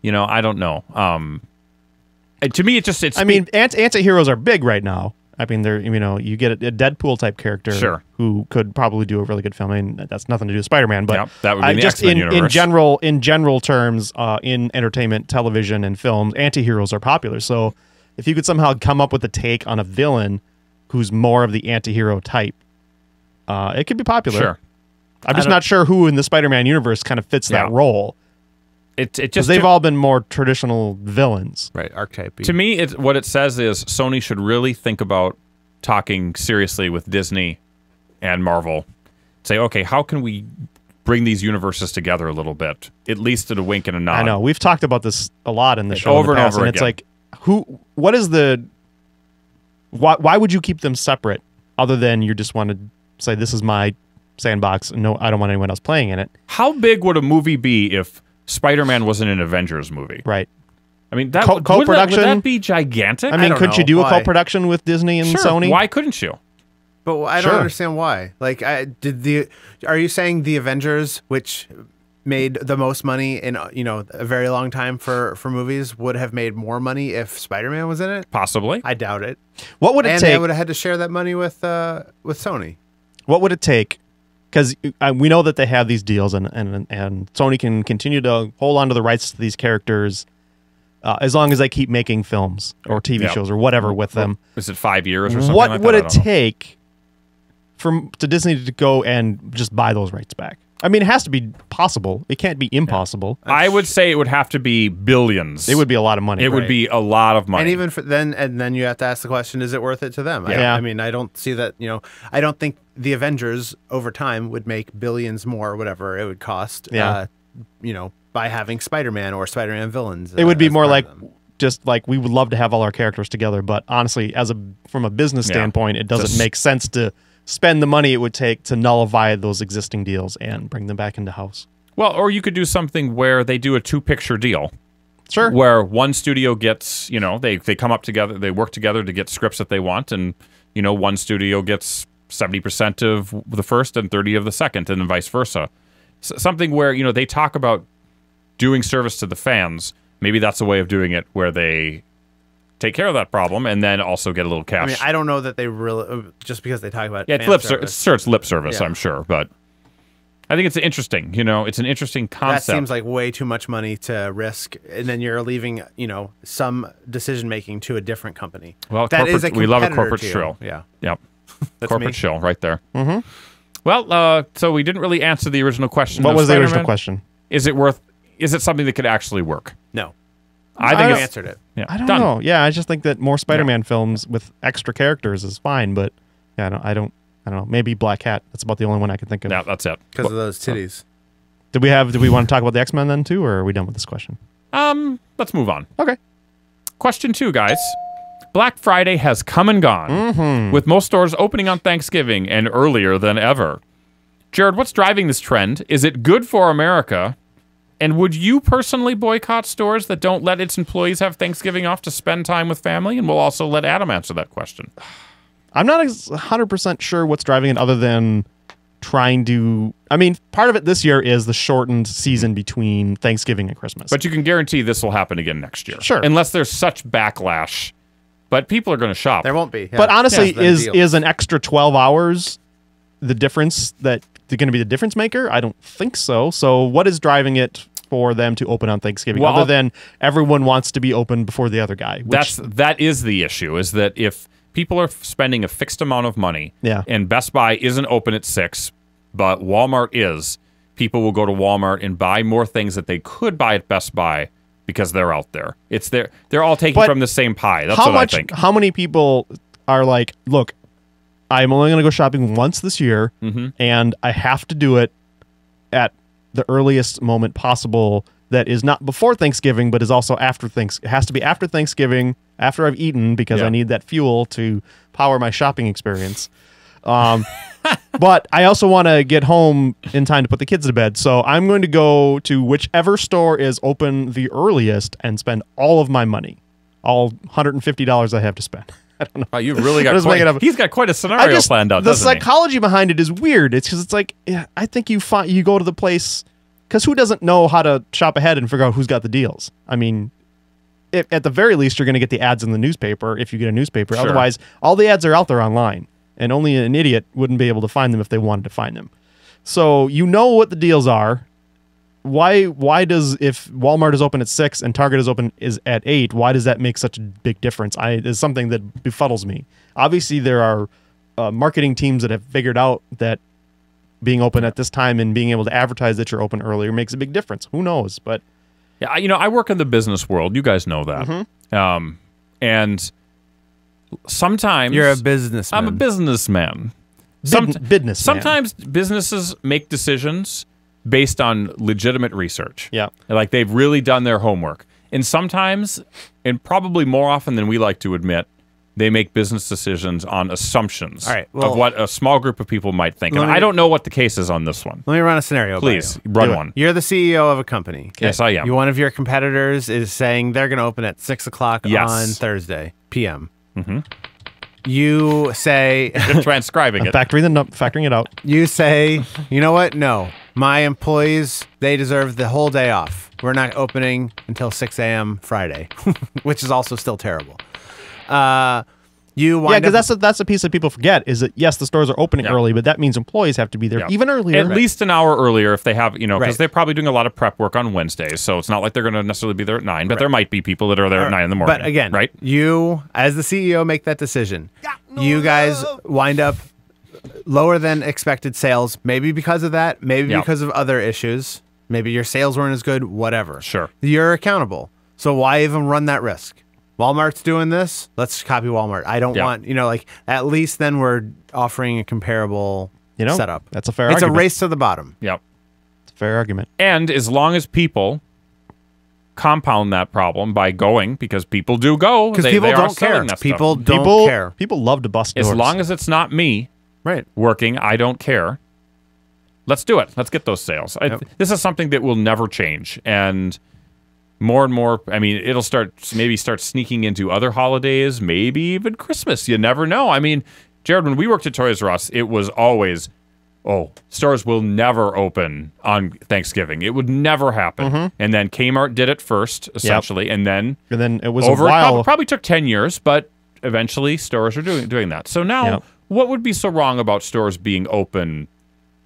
I don't know. To me, it's. I mean, anti-heroes are big right now. I mean, they're you get a Deadpool type character who could probably do a really good film. I mean, that's nothing to do with Spider-Man, but that would be the just X-Men universe. in general terms, in entertainment, television, and films, anti-heroes are popular. So if you could somehow come up with a take on a villain who's more of the anti-hero type, it could be popular. Sure. I'm just not sure who in the Spider-Man universe kind of fits that role. It just they've all been more traditional villains, right? Archetype. To me, what it says is Sony should really think about talking seriously with Disney and Marvel. Say, okay, how can we bring these universes together a little bit, at least at a wink and a nod? I know we've talked about this a lot in the show over in the past, and over and it's like, what is the why would you keep them separate other than you just want to say this is my sandbox and no, I don't want anyone else playing in it? How big would a movie be if Spider-Man wasn't an Avengers movie? Right. I mean, that co-production, would that be gigantic? I mean, could you do a co-production with Disney and Sony? Why couldn't you? But I don't understand why. Like, are you saying the Avengers, which made the most money in a very long time for movies, would have made more money if Spider-Man was in it? Possibly. I doubt it. What would it take? And they would have had to share that money with Sony. What would it take? Because we know that they have these deals, and Sony can continue to hold on to the rights to these characters as long as they keep making films or TV shows or whatever with them. Is it 5 years or something what like that? Would it take to Disney to go and just buy those rights back? I mean, it has to be possible. It can't be impossible. Yeah. I would say it would have to be billions. It would be a lot of money. It would be a lot of money. And even then you have to ask the question, is it worth it to them? Yeah. I mean, I don't see that, I don't think the Avengers over time would make billions more, whatever it would cost, by having Spider-Man or Spider-Man villains. It would be more like, just like we would love to have all our characters together, but honestly, from a business standpoint, it doesn't make sense to spend the money it would take to nullify those existing deals and bring them back into house. Well, or you could do something where they do a 2-picture deal. Sure. Where one studio gets, they come up together, they work together to get scripts that they want, and, one studio gets 70% of the first and 30% of the second, and then vice versa. Something where, they talk about doing service to the fans. Maybe that's a way of doing it where they take care of that problem and then also get a little cash. I mean, I don't know that they really, just because they talk about it's lip service. It's lip service, I'm sure, but I think it's interesting. It's an interesting concept. That seems like way too much money to risk, and then you're leaving, some decision making to a different company. Well, we love a corporate shill. Yeah. Yep. Corporate shill right there. Mm-hmm. Well, so we didn't really answer the original question. What was the original question? Is it something that could actually work? No. I think you answered it. Yeah, I don't know. Yeah, I just think that more Spider-Man films with extra characters is fine, but I don't I don't know, maybe Black Cat. That's about the only one I can think of. Yeah, that's it. Because of those titties. Did we want to talk about the X-Men then too, or are we done with this question? Let's move on. Okay. Question 2, guys. Black Friday has come and gone, with most stores opening on Thanksgiving and earlier than ever. Jared, what's driving this trend? Is it good for America? And would you personally boycott stores that don't let its employees have Thanksgiving off to spend time with family? And we'll also let Adam answer that question. I'm not 100% sure what's driving it other than trying to... I mean, part of it this year is the shortened season between Thanksgiving and Christmas. But you can guarantee this will happen again next year. Sure. Unless there's such backlash. But people are going to shop. There won't be. Yeah. But honestly, Yeah, is an extra 12 hours the difference that going to be the difference maker? I don't think so. So what is driving it for them to open on Thanksgiving, other than everyone wants to be open before the other guy? That is the issue, is that if people are spending a fixed amount of money, and Best Buy isn't open at 6, but Walmart is, people will go to Walmart and buy more things that they could buy at Best Buy because they're out there. They're all taking from the same pie. That's what I think. How many people are like, look, I'm only going to go shopping once this year, and I have to do it at the earliest moment possible that is not before Thanksgiving, but is also after Thanksgiving. It has to be after Thanksgiving, after I've eaten, because I need that fuel to power my shopping experience. But I also want to get home in time to put the kids to bed. So I'm going to go to whichever store is open the earliest and spend all of my money, all $150 I have to spend. I don't know. Oh, you've really got he's got quite a scenario planned out, the doesn't he? psychology behind it is weird. It's because it's like, I think you go to the place, because who doesn't know how to shop ahead and figure out who's got the deals? I mean, at the very least, you're going to get the ads in the newspaper if you get a newspaper. Sure. Otherwise, all the ads are out there online, and only an idiot wouldn't be able to find them if they wanted to find them. So you know what the deals are. Why does, if Walmart is open at 6 and Target is at 8, why does that make such a big difference? It's something that befuddles me. Obviously, there are marketing teams that have figured out that being open at this time and being able to advertise that you're open earlier makes a big difference. Who knows? But yeah, I work in the business world. You guys know that. And sometimes you're a businessman. I'm a businessman. Sometimes businesses make decisions based on legitimate research. Yeah. Like they've really done their homework. And sometimes, and probably more often than we like to admit, they make business decisions on assumptions of what a small group of people might think. And I don't know what the case is on this one. Let me run a scenario. Please, run one. You're the CEO of a company. Okay? Yes, I am. One of your competitors is saying they're going to open at 6 o'clock on Thursday, p.m. You say... You're transcribing it. Factoring it out. You say, you know what? No. My employees, they deserve the whole day off. We're not opening until 6 a.m. Friday, which is also still terrible. Because that's a piece that people forget is that, yes, the stores are opening early, but that means employees have to be there even earlier. At least an hour earlier if they have, because they're probably doing a lot of prep work on Wednesdays, so it's not like they're going to necessarily be there at 9, but there might be people that are there at 9 in the morning. But again, you, as the CEO, make that decision. You guys wind up lower than expected sales, maybe because of that, maybe because of other issues. Maybe your sales weren't as good, whatever. Sure. You're accountable. So why even run that risk? Walmart's doing this. Let's copy Walmart. I don't want, at least then we're offering a comparable setup. That's a fair argument. argument. It's a race to the bottom. Yep. It's a fair argument. And as long as people compound that problem by going, because people do go. Because people don't care. People don't care. People love to bust doors. As long as it's not me working, I don't care. Let's do it. Let's get those sales. This is something that will never change. And more and more, I mean, it'll start sneaking into other holidays, maybe even Christmas. You never know. I mean, Jared, when we worked at Toys R Us, it was always, stores will never open on Thanksgiving. It would never happen. And then Kmart did it first, essentially, and then it was over a while. It probably took 10 years, but eventually stores are doing that. So now, what would be so wrong about stores being open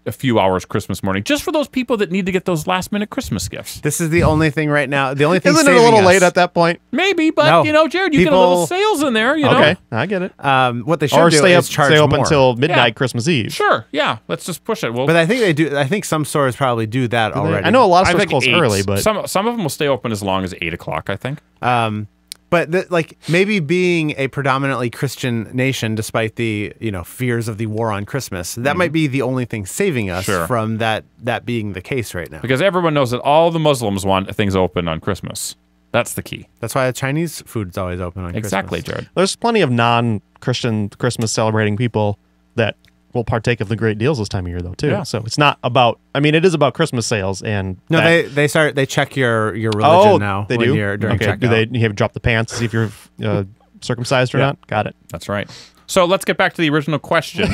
a few hours Christmas morning, just for those people that need to get those last-minute Christmas gifts? This is the only thing right now. The only thing Isn't it a little late at that point? Maybe, but Jared, you get a little sales in there. Okay, I get it. What they should do is charge stay open more. until midnight Christmas Eve. Sure, yeah. Let's just push it. Well, but I think they do. I think some stores probably do that already. I know a lot of stores close early, but some of them will stay open as long as 8 o'clock. I think. But like maybe being a predominantly Christian nation, despite the fears of the war on Christmas, that might be the only thing saving us from that being the case right now. Because everyone knows that all the Muslims want things open on Christmas. That's the key. That's why the Chinese food's always open on exactly, Christmas. Jared. There's plenty of non-Christian Christmas celebrating people that will partake of the great deals this time of year, though, too. Yeah. So it's not about. I mean, it is about Christmas sales and. No, they check your religion now. They when do. You're during okay. checkout. Do they you have to drop the pants to see if you're circumcised or not? Got it. That's right. So let's get back to the original question.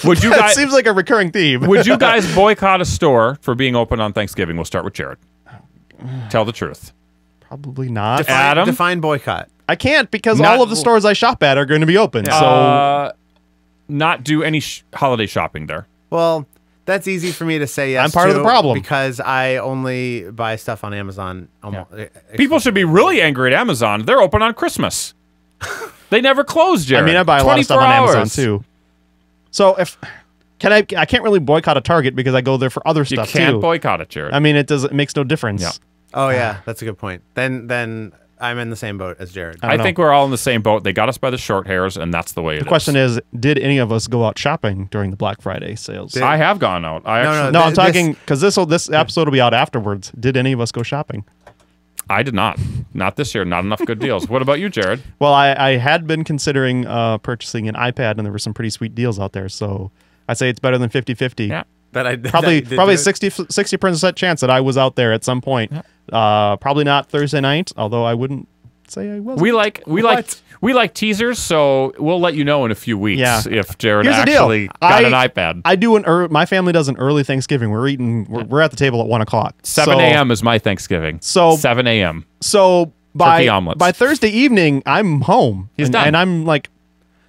Would you It guys? seems like a recurring theme. Would you guys boycott a store for being open on Thanksgiving? We'll start with Jared. Tell the truth. Probably not. Define boycott. I can't because Not- all of the stores I shop at are going to be open. So Not do any holiday shopping there. Well, that's easy for me to say yes I'm part of to the problem. because I only buy stuff on Amazon. People should be really angry at Amazon. They're open on Christmas. They never close, Jared. I mean, I buy a lot of stuff 24 on Amazon hours. too. So I can't really boycott a Target because I go there for other You stuff can't too. boycott it, Jared. I mean, it makes no difference. Yeah. Oh yeah, that's a good point. Then I'm in the same boat as Jared. I think we're all in the same boat. They got us by the short hairs, and that's the way it is. The question is, did any of us go out shopping during the Black Friday sales? I have gone out. No, I'm talking because this episode will be out afterwards. Did any of us go shopping? I did not. Not this year. Not enough good deals. What about you, Jared? Well, I had been considering purchasing an iPad, and there were some pretty sweet deals out there. So I'd say it's better than 50-50. Yeah. Probably 60% chance that I was out there at some point. Probably not Thursday night, although I wouldn't say I was. We like teasers, so we'll let you know in a few weeks if Jared Here's the deal. actually got an iPad. I do my family does an early Thanksgiving. We're at the table at 1:00. 7 a.m. is my Thanksgiving. So 7 a.m. So Turkey omelets. by Thursday evening, I'm home. He's and, done. and I'm like,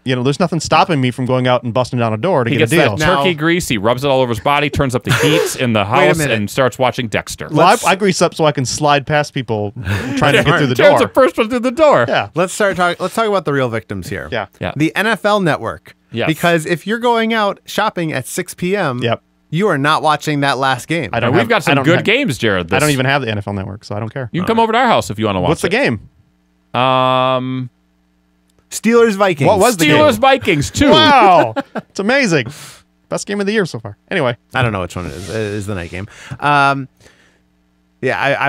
there's nothing stopping me from going out and busting down a door to He get gets a deal. that turkey grease. He rubs it all over his body, turns up the heat in the house, and starts watching Dexter. Well, I grease up so I can slide past people trying to get through the Jared's door. the first one through the door. Yeah. Let's talk about the real victims here. Yeah. The NFL Network. Yes. Because if you're going out shopping at 6 p.m., Yep. you are not watching that last game. We've got some good games, Jared. I don't even have the NFL Network, so I don't care. You can come over to our house if you want to watch What's the game? Steelers Vikings. What was the game? Steelers Vikings 2. Wow. It's amazing. Best game of the year so far. Anyway. I don't know which one it is. It is the night game. I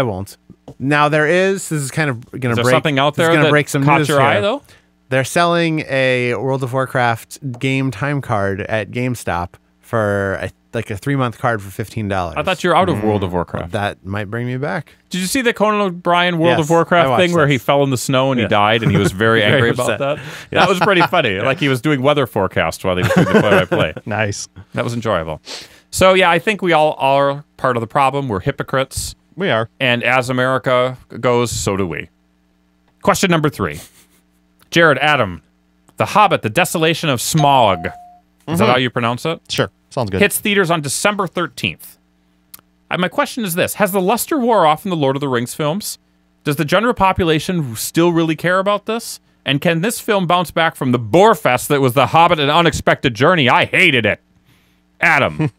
won't. Now this is kind of going to break something out there going to that break some caught news your here. eye, though? They're selling a World of Warcraft game time card at GameStop for a 3-month card for $15. I thought you were out of World of Warcraft. That might bring me back. Did you see the Conan O'Brien World Yes, of Warcraft I watched thing where this. he fell in the snow and he died and he was very angry about upset. that? That was pretty funny. Like he was doing weather forecast while he was doing the play-by-play. Nice. That was enjoyable. So, yeah, I think we all are part of the problem. We're hypocrites. We are. And as America goes, so do we. Question number 3. Jared, Adam, The Hobbit, The Desolation of Smaug. Is that how you pronounce it? Sure. Sounds good. Hits theaters on December 13th. My question is this. Has the luster wore off in the Lord of the Rings films? Does the general population still really care about this? And can this film bounce back from the borefest that was The Hobbit, An Unexpected Journey? I hated it. Adam.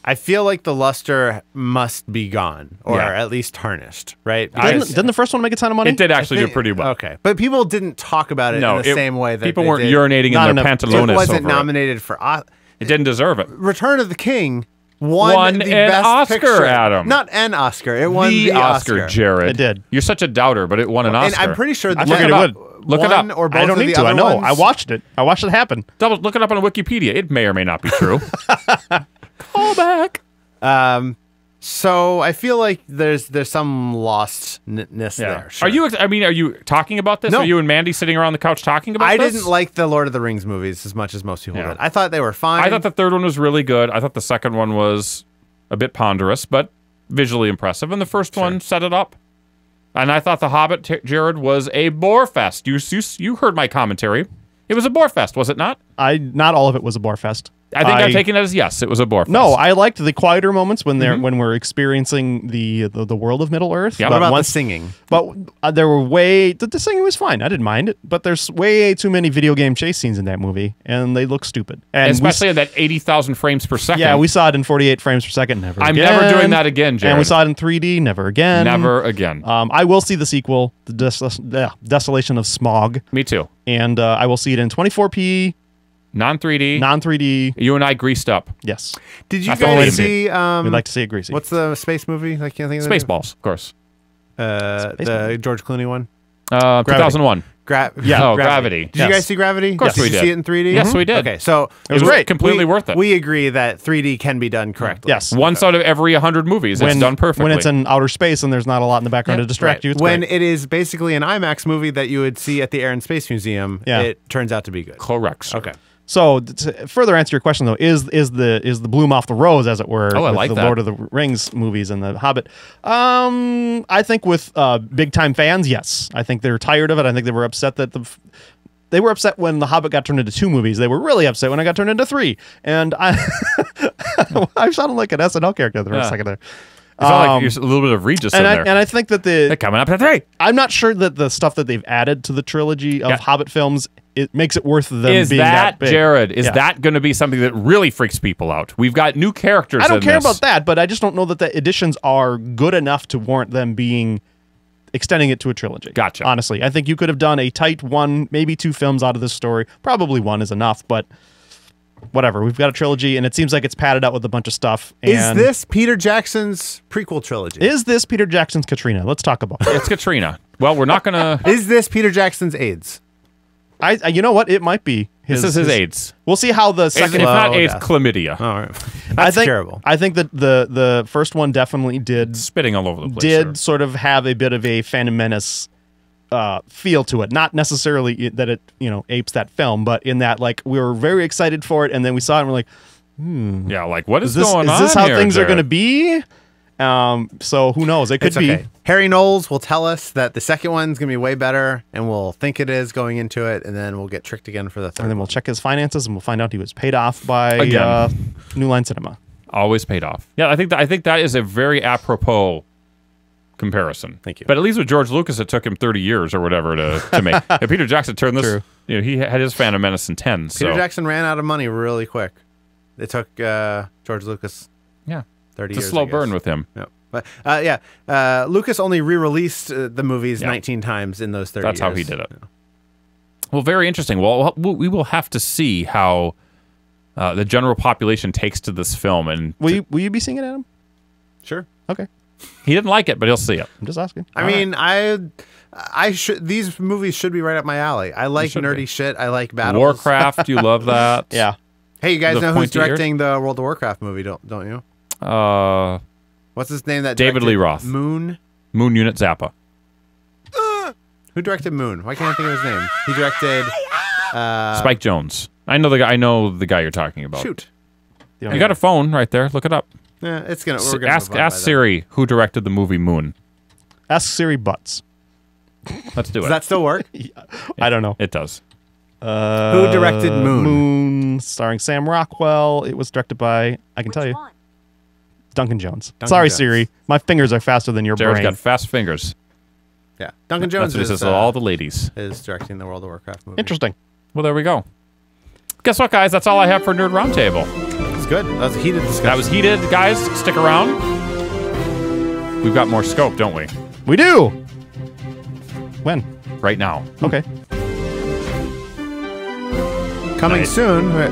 I feel like the luster must be gone, or at least tarnished, right? Didn't the first one make a ton of money? It did actually do pretty well. Okay, but people didn't talk about it in the same way that people they weren't did. urinating in their pantalones. It wasn't over nominated for. It didn't deserve it. Return of the King won the an best Oscar, picture. Adam. Not an Oscar. It won the Oscar, Jared. It did. You're such a doubter, but it won an Oscar. And I'm pretty sure I figured it would. Look it up. Or both I don't of need the to. other I know. ones. I watched it. I watched it happen. Look it up on Wikipedia. It may or may not be true. Call back. So I feel like there's some lostness there. Sure. Are you talking about this? No. Are you and Mandy sitting around the couch talking about I this? didn't like the Lord of the Rings movies as much as most people did. I thought they were fine. I thought the third one was really good. I thought the second one was a bit ponderous, but visually impressive. And the first one set it up. And I thought The Hobbit, Jared, was a bore fest. You heard my commentary. It was a bore fest, was it not? Not all of it was a bore fest. I think I'm taking that as yes. It was a bore fest. No, I liked the quieter moments when when we're experiencing the world of Middle Earth. Yeah, What about the singing? But there were the singing was fine. I didn't mind it. But there's way too many video game chase scenes in that movie, and they look stupid. And especially at that 80,000 frames per second. Yeah, we saw it in 48 frames per second. Never I'm again. never doing that again, Jared. And we saw it in 3D. Never again. Never again. I will see the sequel, the Desolation of Smog. Me too. And I will see it in 24p. Non-3D. Non-3D. You and I greased up. Yes. Did you That's the only guys see? We'd like to see it greasy. What's the space movie? I can't think of the name. Spaceballs, of course. The George Clooney one. 2001. Gravity. Did you guys see Gravity? Of course did we you did. see it in 3D? Yes, we did. Okay, so It was great. Completely worth it. We agree that 3D can be done correctly. Yes. Once out of every 100 movies, it's done perfectly. When it's in outer space and there's not a lot in the background to distract you, it's when great. it is basically an IMAX movie that you would see at the Air and Space Museum, it turns out to be good. Correct. Sir. Okay. So to further answer your question though, is the bloom off the rose, as it were, I with like the that. Lord of the Rings movies and the Hobbit? I think with big time fans, yes. I think they're tired of it. I think they were upset that they were upset when The Hobbit got turned into 2 movies. They were really upset when it got turned into 3. And I sounded like an SNL character for a second there. It's not like you're a little bit of Regis in there. And I think that They're coming up to 3. I'm not sure that the stuff that they've added to the trilogy of Hobbit films, it makes it worth them being that big. Jared, is that going to be something that really freaks people out? We've got new characters I don't in care this. about that, but I just don't know that the additions are good enough to warrant them extending it to a trilogy. Gotcha. Honestly, I think you could have done a tight 1, maybe 2 films out of this story. Probably 1 is enough, but whatever. We've got a trilogy, and it seems like it's padded out with a bunch of stuff. Is this Peter Jackson's prequel trilogy? Is this Peter Jackson's Katrina? Let's talk about it. It's Katrina. Well, we're not going to... Is this Peter Jackson's AIDS? You know what? It might be. This is his AIDS. We'll see how the second... If not AIDS, chlamydia. All right. That's terrible. I think that the first one definitely did... Spitting all over the place. Did sort of have a bit of a Phantom Menace feel to it. Not necessarily that it, apes that film, but in that, like, we were very excited for it, and then we saw it and we're like, Yeah, like, what is going on Is this how here, things are Jared? going to be? So who knows? It could be. Okay. Harry Knowles will tell us that the second one's going to be way better, and we'll think it is going into it, and then we'll get tricked again for the third And then we'll check his finances, and we'll find out he was paid off by Again. New Line Cinema. Always paid off. Yeah, I think that is a very apropos comparison. Thank you. But at least with George Lucas, it took him 30 years or whatever to make. And Peter Jackson turned this. True. He had his Phantom Menace in 10. Peter Jackson ran out of money really quick. It took George Lucas 30 it's years. a slow I guess. burn with him. Yep. But Lucas only re-released the movies 19 times in those 30 years. That's how he did it. Yeah. Well, very interesting. Well, we will have to see how the general population takes to this film. And Will you be seeing it, Adam? Sure. Okay. he didn't like it, but he'll see it. I'm just asking. I mean, I should. These movies should be right up my alley. I like nerdy shit. I like battles. Warcraft, you love that. Yeah. Hey, you guys The know who's pointy ears? directing the World of Warcraft movie? Don't you? What's his name? That David directed Lee Roth. Moon. Moon Unit Zappa. Who directed Moon? Why can't I think of his name? He directed Spike Jonze. I know the guy. I know the guy you're talking about. Shoot. You got a phone right there. Look it up. Yeah, it's gonna. We're gonna Ask move on by Siri who directed the movie Moon. Ask Siri Butts. Let's do Does it. that still work? I don't know. It does. Who directed Moon? Moon, starring Sam Rockwell. It was directed by, I can tell you, Duncan Jones. Sorry, Jones. Siri. My fingers are faster than your Jared's brain. got fast fingers. Yeah, Duncan Jones That's what he is, says to all the ladies. is directing the World of Warcraft movie. Interesting. Well, there we go. Guess what, guys? That's all I have for Nerd Roundtable. It's good. That was a heated discussion. That was heated, guys. Stick around. We've got more scope, don't we? We do. When? Right now. Okay. coming soon. We're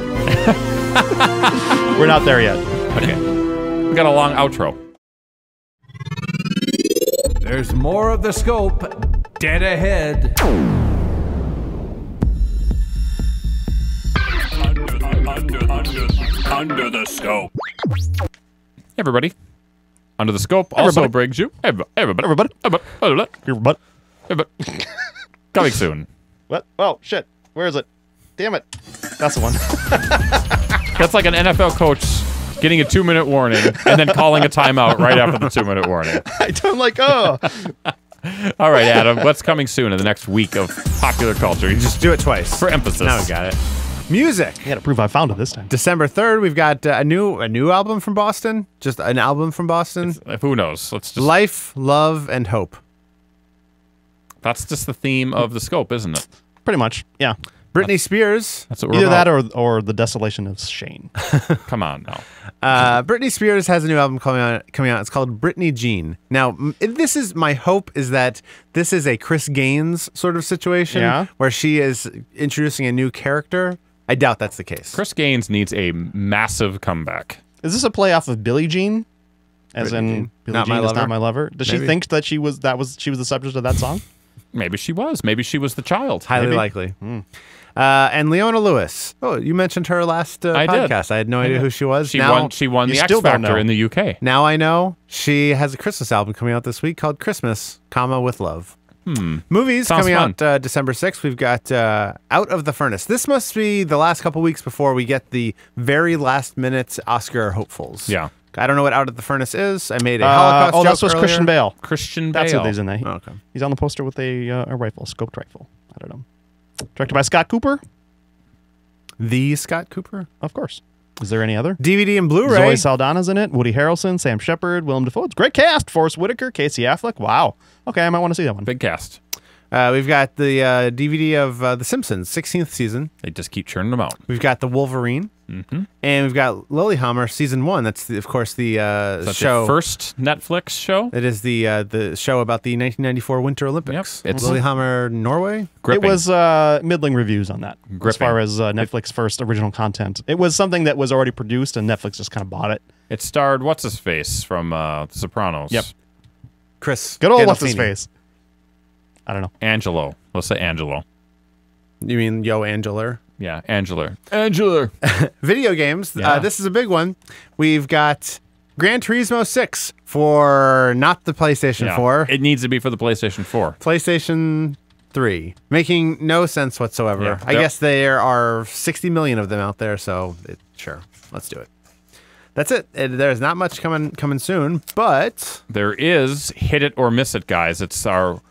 not there yet. Okay. We got a long outro. There's more of the scope dead ahead. Under the scope. Everybody. Under the Scope also brings you. Everybody. Coming soon. What? Oh, shit. Where is it? Damn it. That's the one. That's like an NFL coach getting a 2-minute warning and then calling a timeout right after the 2-minute warning. I don't like, oh. All right, Adam. What's coming soon in the next week of popular culture? You just Do it twice. for emphasis. Now we got it. Music. I got to prove I found it this time. December 3rd, we've got a new album from Boston. Just an album from Boston. Who knows? Let's just. Life, Love, and Hope. That's just the theme of the scope, isn't it? Pretty much, yeah. Britney Spears. That's what we're Either about. that or the desolation of Shane. Come on now. Britney Spears has a new album coming out. It's called Britney Jean. Now, this is my hope is that this is a Chris Gaines sort of situation where she is introducing a new character. I doubt that's the case. Chris Gaines needs a massive comeback. Is this a play off of Billie Jean? As Britney in Jean. Billie Not Jean My is Lover? not my lover? Does she think that she was the subject of that song? Maybe she was. Maybe she was the child. Highly likely. And Leona Lewis. Oh, you mentioned her last podcast. I had no idea who she was. She won the X Factor in the UK. Now I know. She has a Christmas album coming out this week called Christmas, with Love. Movies Sounds coming fun. out December 6th. We've got Out of the Furnace. This must be the last couple weeks before we get the very last minute Oscar hopefuls. Yeah. I don't know what Out of the Furnace is. I made a Holocaust joke that's what's earlier. Christian Bale. Christian Bale. That's what he's in there. Okay. He's on the poster with a rifle, scoped rifle. I don't know. Directed by Scott Cooper. The Scott Cooper? Of course. Is there any other? DVD and Blu-ray. Zoe Saldana's in it. Woody Harrelson, Sam Shepard, Willem Dafoe. It's a great cast. Forrest Whitaker, Casey Affleck. Wow. Okay, I might want to see that one. Big cast. We've got the DVD of The Simpsons, 16th season. They just keep churning them out. We've got The Wolverine. And we've got Lilyhammer, season 1. That's, of course, the show. The first Netflix show? It is the show about the 1994 Winter Olympics. Yep. It's Lilyhammer, Norway. Gripping. It was middling reviews on that. Gripping. As far as Netflix first original content. It was something that was already produced, and Netflix just kind of bought it. It starred what's-his-face from The Sopranos. Yep. Chris. Good old Gandolfini. what's-his-face. I don't know. Angelo. Let's say Angelo. You mean Yo Angeler? Yeah, Angela. Angela. Video games. Yeah. This is a big one. We've got Gran Turismo 6 for not the PlayStation 4. It needs to be for the PlayStation 4. PlayStation 3. Making no sense whatsoever. Yeah. I guess there are 60 million of them out there, so sure. Let's do it. That's it. There's not much coming soon, but There is Hit It or Miss It, guys. It's our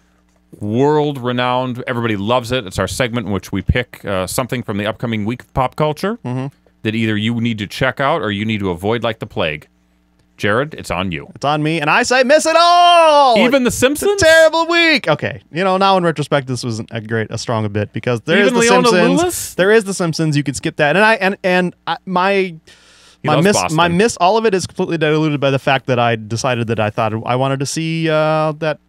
world-renowned, everybody loves it. It's our segment in which we pick something from the upcoming week of pop culture that either you need to check out or you need to avoid like the plague. Jared, it's on you. It's on me, and I say miss it all! Even The Simpsons? It's a terrible week! Okay, now in retrospect, this was a strong a bit, because there is Even The Leona Simpsons. Lewis? There is The Simpsons, you could skip that. My miss, all of it is completely diluted by the fact that I decided that I thought I wanted to see that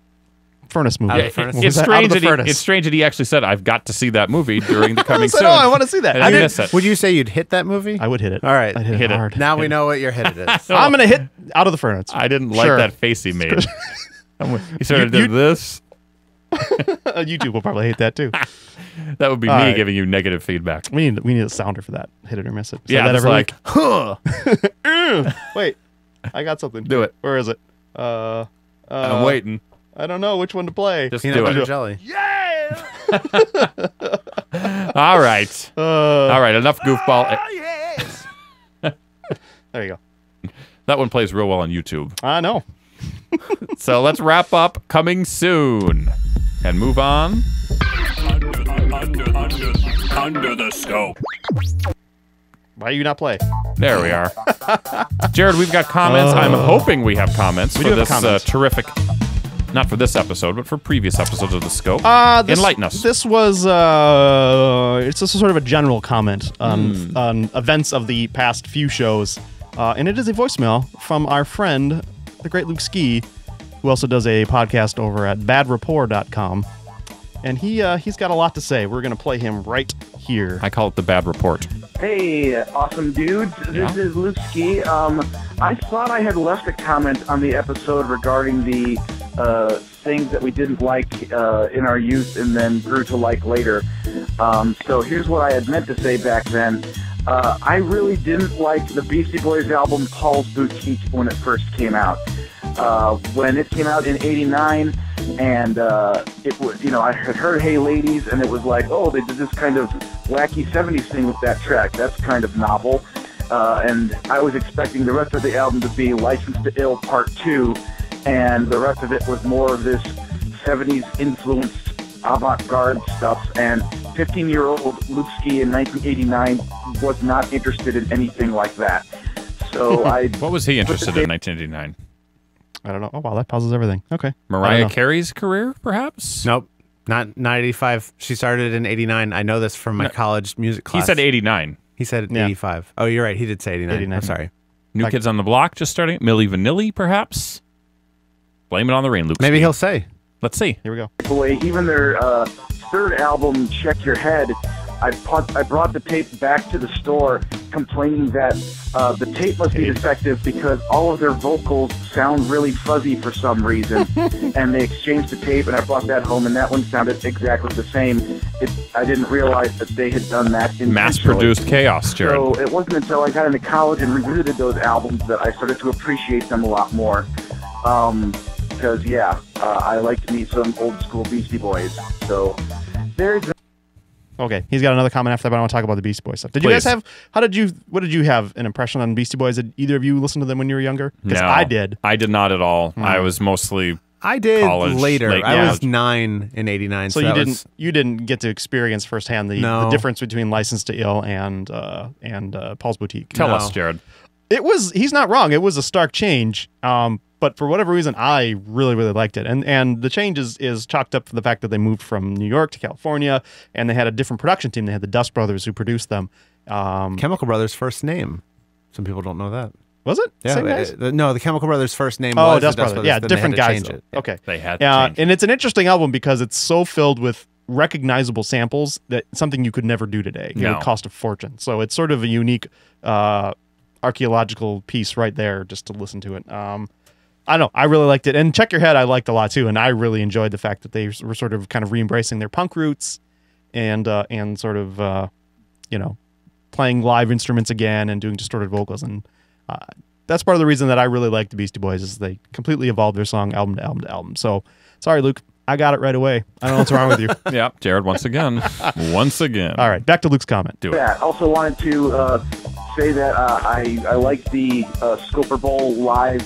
Furnace movie. Out of the Furnace? It's Out of strange the that Furnace. it's strange that he actually said, I've got to see that movie during the coming I said, soon. oh, I want to see that. And I you did. miss it. would you say you'd hit that movie? I would hit it. All right. I'd hit Hit it it. hard. Now we know what your hit it is. I'm going to hit Out of the Furnace. I didn't like Sure. that face he made. He sort of did this. YouTube will probably hate that too. That would be All me right. giving you negative feedback. We need a sounder for that. Hit it or miss it. Say Yeah, that just every like, week. Huh. Wait, I got something. Do it. Where is it? I'm waiting. I don't know which one to play. Just Peanut do butter it. jelly. All right. All right, enough goofball. There you go. That one plays real well on YouTube. I know. So let's wrap up coming soon and move on. Under the scope. Why do you not play? There we are. Jared, we've got comments. I'm hoping we have comments We for do have this comments. terrific, not for this episode, but for previous episodes of The Scope. Enlighten us. This was it's just sort of a general comment on events of the past few shows, and it is a voicemail from our friend, the great Luke Ski, who also does a podcast over at badrapport.com, and he's got a lot to say. We're gonna play him right here. I call it the bad report. Hey, awesome dudes. This is Luke Ski. I thought I had left a comment on the episode regarding the things that we didn't like in our youth and then grew to like later. So here's what I had meant to say back then. I really didn't like the Beastie Boys album Paul's Boutique when it first came out. When it came out in '89, and it was, I had heard "Hey Ladies," and it was like, oh, they did this kind of wacky '70s thing with that track. That's kind of novel. And I was expecting the rest of the album to be "License to Ill" Part 2, and the rest of it was more of this '70s influenced avant-garde stuff. And to 15-year-old Luke Ski in 1989 was not interested in anything like that. So What was he interested in 1989? I don't know. Oh, wow, that pauses everything. Okay. Mariah Carey's career, perhaps? Nope. Not 85. She started in 89. I know this from my college music class. He said 89. He said 85. Oh, you're right. He did say 89. I'm sorry. New Kids on the Block just starting. Milli Vanilli, perhaps? Blame It on the Rain, Luke. Maybe he'll say. Let's see. Here we go. Even their third album, Check Your Head, I brought the tape back to the store complaining that the tape must be defective because all of their vocals sound really fuzzy for some reason. And they exchanged the tape, and I brought that home, and that one sounded exactly the same. I didn't realize that they had done that intentionally. Mass-produced chaos, Jared. So it wasn't until I got into college and revisited those albums that I started to appreciate them a lot more. Because, I liked me some old-school Beastie Boys. So there's... Okay, he's got another comment after that, but I want to talk about the Beastie Boys stuff. Did you guys have, what did you have an impression on Beastie Boys? Did either of you listen to them when you were younger? Because No, I did. I did not at all. I was mostly I did college, later. late I was college. 9 in 89. So you didn't get to experience firsthand the difference between License to Ill and Paul's Boutique. Tell us, Jared. He's not wrong. It was a stark change. But for whatever reason, I really, really liked it. And the change is chalked up for the fact that they moved from New York to California, and they had a different production team. They had the Dust Brothers who produced them. Chemical Brothers' first name. Some people don't know that. Was it? Yeah. Same guys? No, the Chemical Brothers' first name was Dust the Dust Brothers. Brothers. Yeah, then different they had to guys. change it. Okay. They had to change it. And it's an interesting album because it's so filled with recognizable samples that something you could never do today. It would cost a fortune. So it's sort of a unique archaeological piece right there just to listen to it. I don't know. I really liked it. And Check Your Head I liked a lot too. And I really enjoyed the fact that they were sort of kind of re-embracing their punk roots and sort of, playing live instruments again and doing distorted vocals. And that's part of the reason that I really like the Beastie Boys is they completely evolved their song album to album to album. So sorry, Luke. I got it right away. I don't know what's wrong with you. Yeah, Jared, once again. All right, back to Luke's comment. Do it. Yeah, also wanted to say that I liked the Scoper Bowl live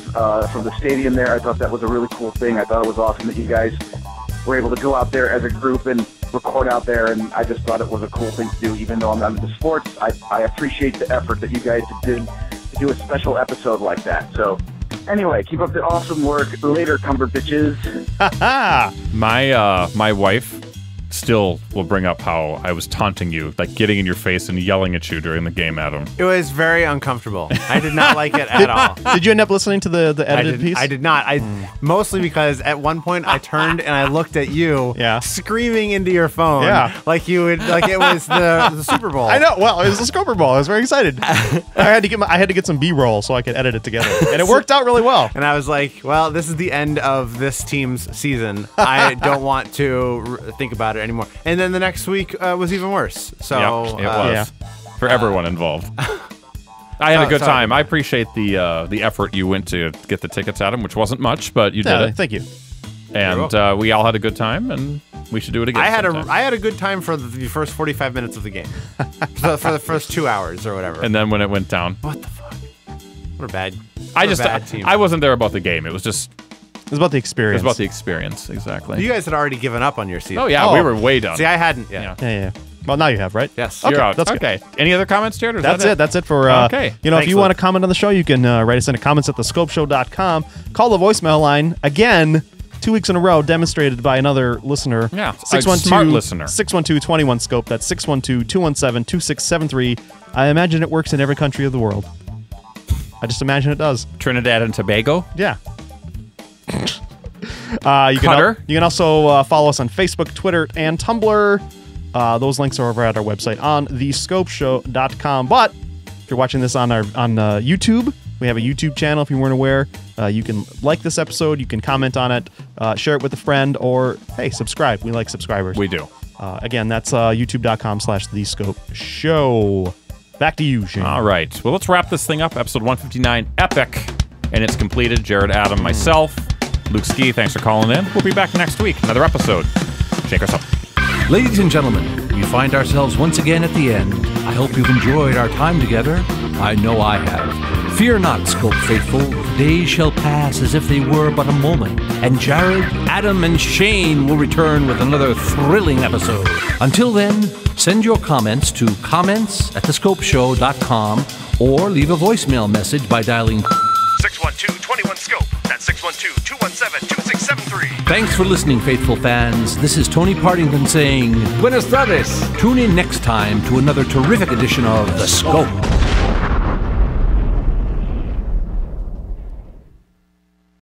from the stadium there. I thought that was a really cool thing. I thought it was awesome that you guys were able to go out there as a group and record out there, and I just thought it was a cool thing to do. Even though I'm not into sports, I appreciate the effort that you guys did to do a special episode like that. So anyway, keep up the awesome work. Later, Cumber bitches. My wife still will bring up how I was taunting you, like getting in your face and yelling at you during the game, Adam. It was very uncomfortable. I did not like it at all. Did you end up listening to the edited piece? I did not. Mostly because at one point I turned and I looked at you, screaming into your phone, like you would, like it was the Super Bowl. I know. Well, it was the Scoper Bowl. I was very excited. I had to get some B-roll so I could edit it together, and it worked out really well. And I was like, well, this is the end of this team's season. I don't want to think about it anymore. And then the next week was even worse. So it was for everyone involved. I had a good time. I appreciate the effort you went to get the tickets, Adam, which wasn't much, but you did it. Thank you. And we all had a good time, and we should do it again. I had a good time for the first 45 minutes of the game, for the first 2 hours or whatever. And then when it went down, what the fuck? What a bad. bad team. I wasn't there about the game. It was just. It was about the experience. It was about the experience, exactly. You guys had already given up on your season. Oh, yeah, we were way done. See, I hadn't yet. Yeah. Well, now you have, right? Yes. You're out. That's okay. Good. Any other comments, Jared? That's it. That's it for, okay. If you want to comment on the show, you can write us into comments at thescopeshow.com. Call the voicemail line. Again, 2 weeks in a row, demonstrated by another listener. Yeah, a smart listener. 612-21-SCOPE. That's 612-217-2673. I imagine it works in every country of the world. I just imagine it does. Trinidad and Tobago? Yeah. You can also follow us on Facebook, Twitter, and Tumblr. Those links are over at our website on thescopeshow.com. But if you're watching this on YouTube, we have a YouTube channel if you weren't aware. You can like this episode, you can comment on it, share it with a friend, or, hey, subscribe. We like subscribers. We do. Again, that's youtube.com/thescopeshow. Back to you, Shane. All right. Well, let's wrap this thing up. Episode 159, epic. And it's completed. Jared, Adam, myself, Luke Ski, thanks for calling in. We'll be back next week. Another episode. Shake us up. Ladies and gentlemen, we find ourselves once again at the end. I hope you've enjoyed our time together. I know I have. Fear not, Scope faithful. Days shall pass as if they were but a moment. And Jared, Adam, and Shane will return with another thrilling episode. Until then, Send your comments to comments@thescopeshow.com or leave a voicemail message by dialing 612-21-SCOPE. That's 612-217-2673. Thanks for listening, faithful fans. This is Tony Partington saying, Buenas tardes. Tune in next time to another terrific edition of The Scope.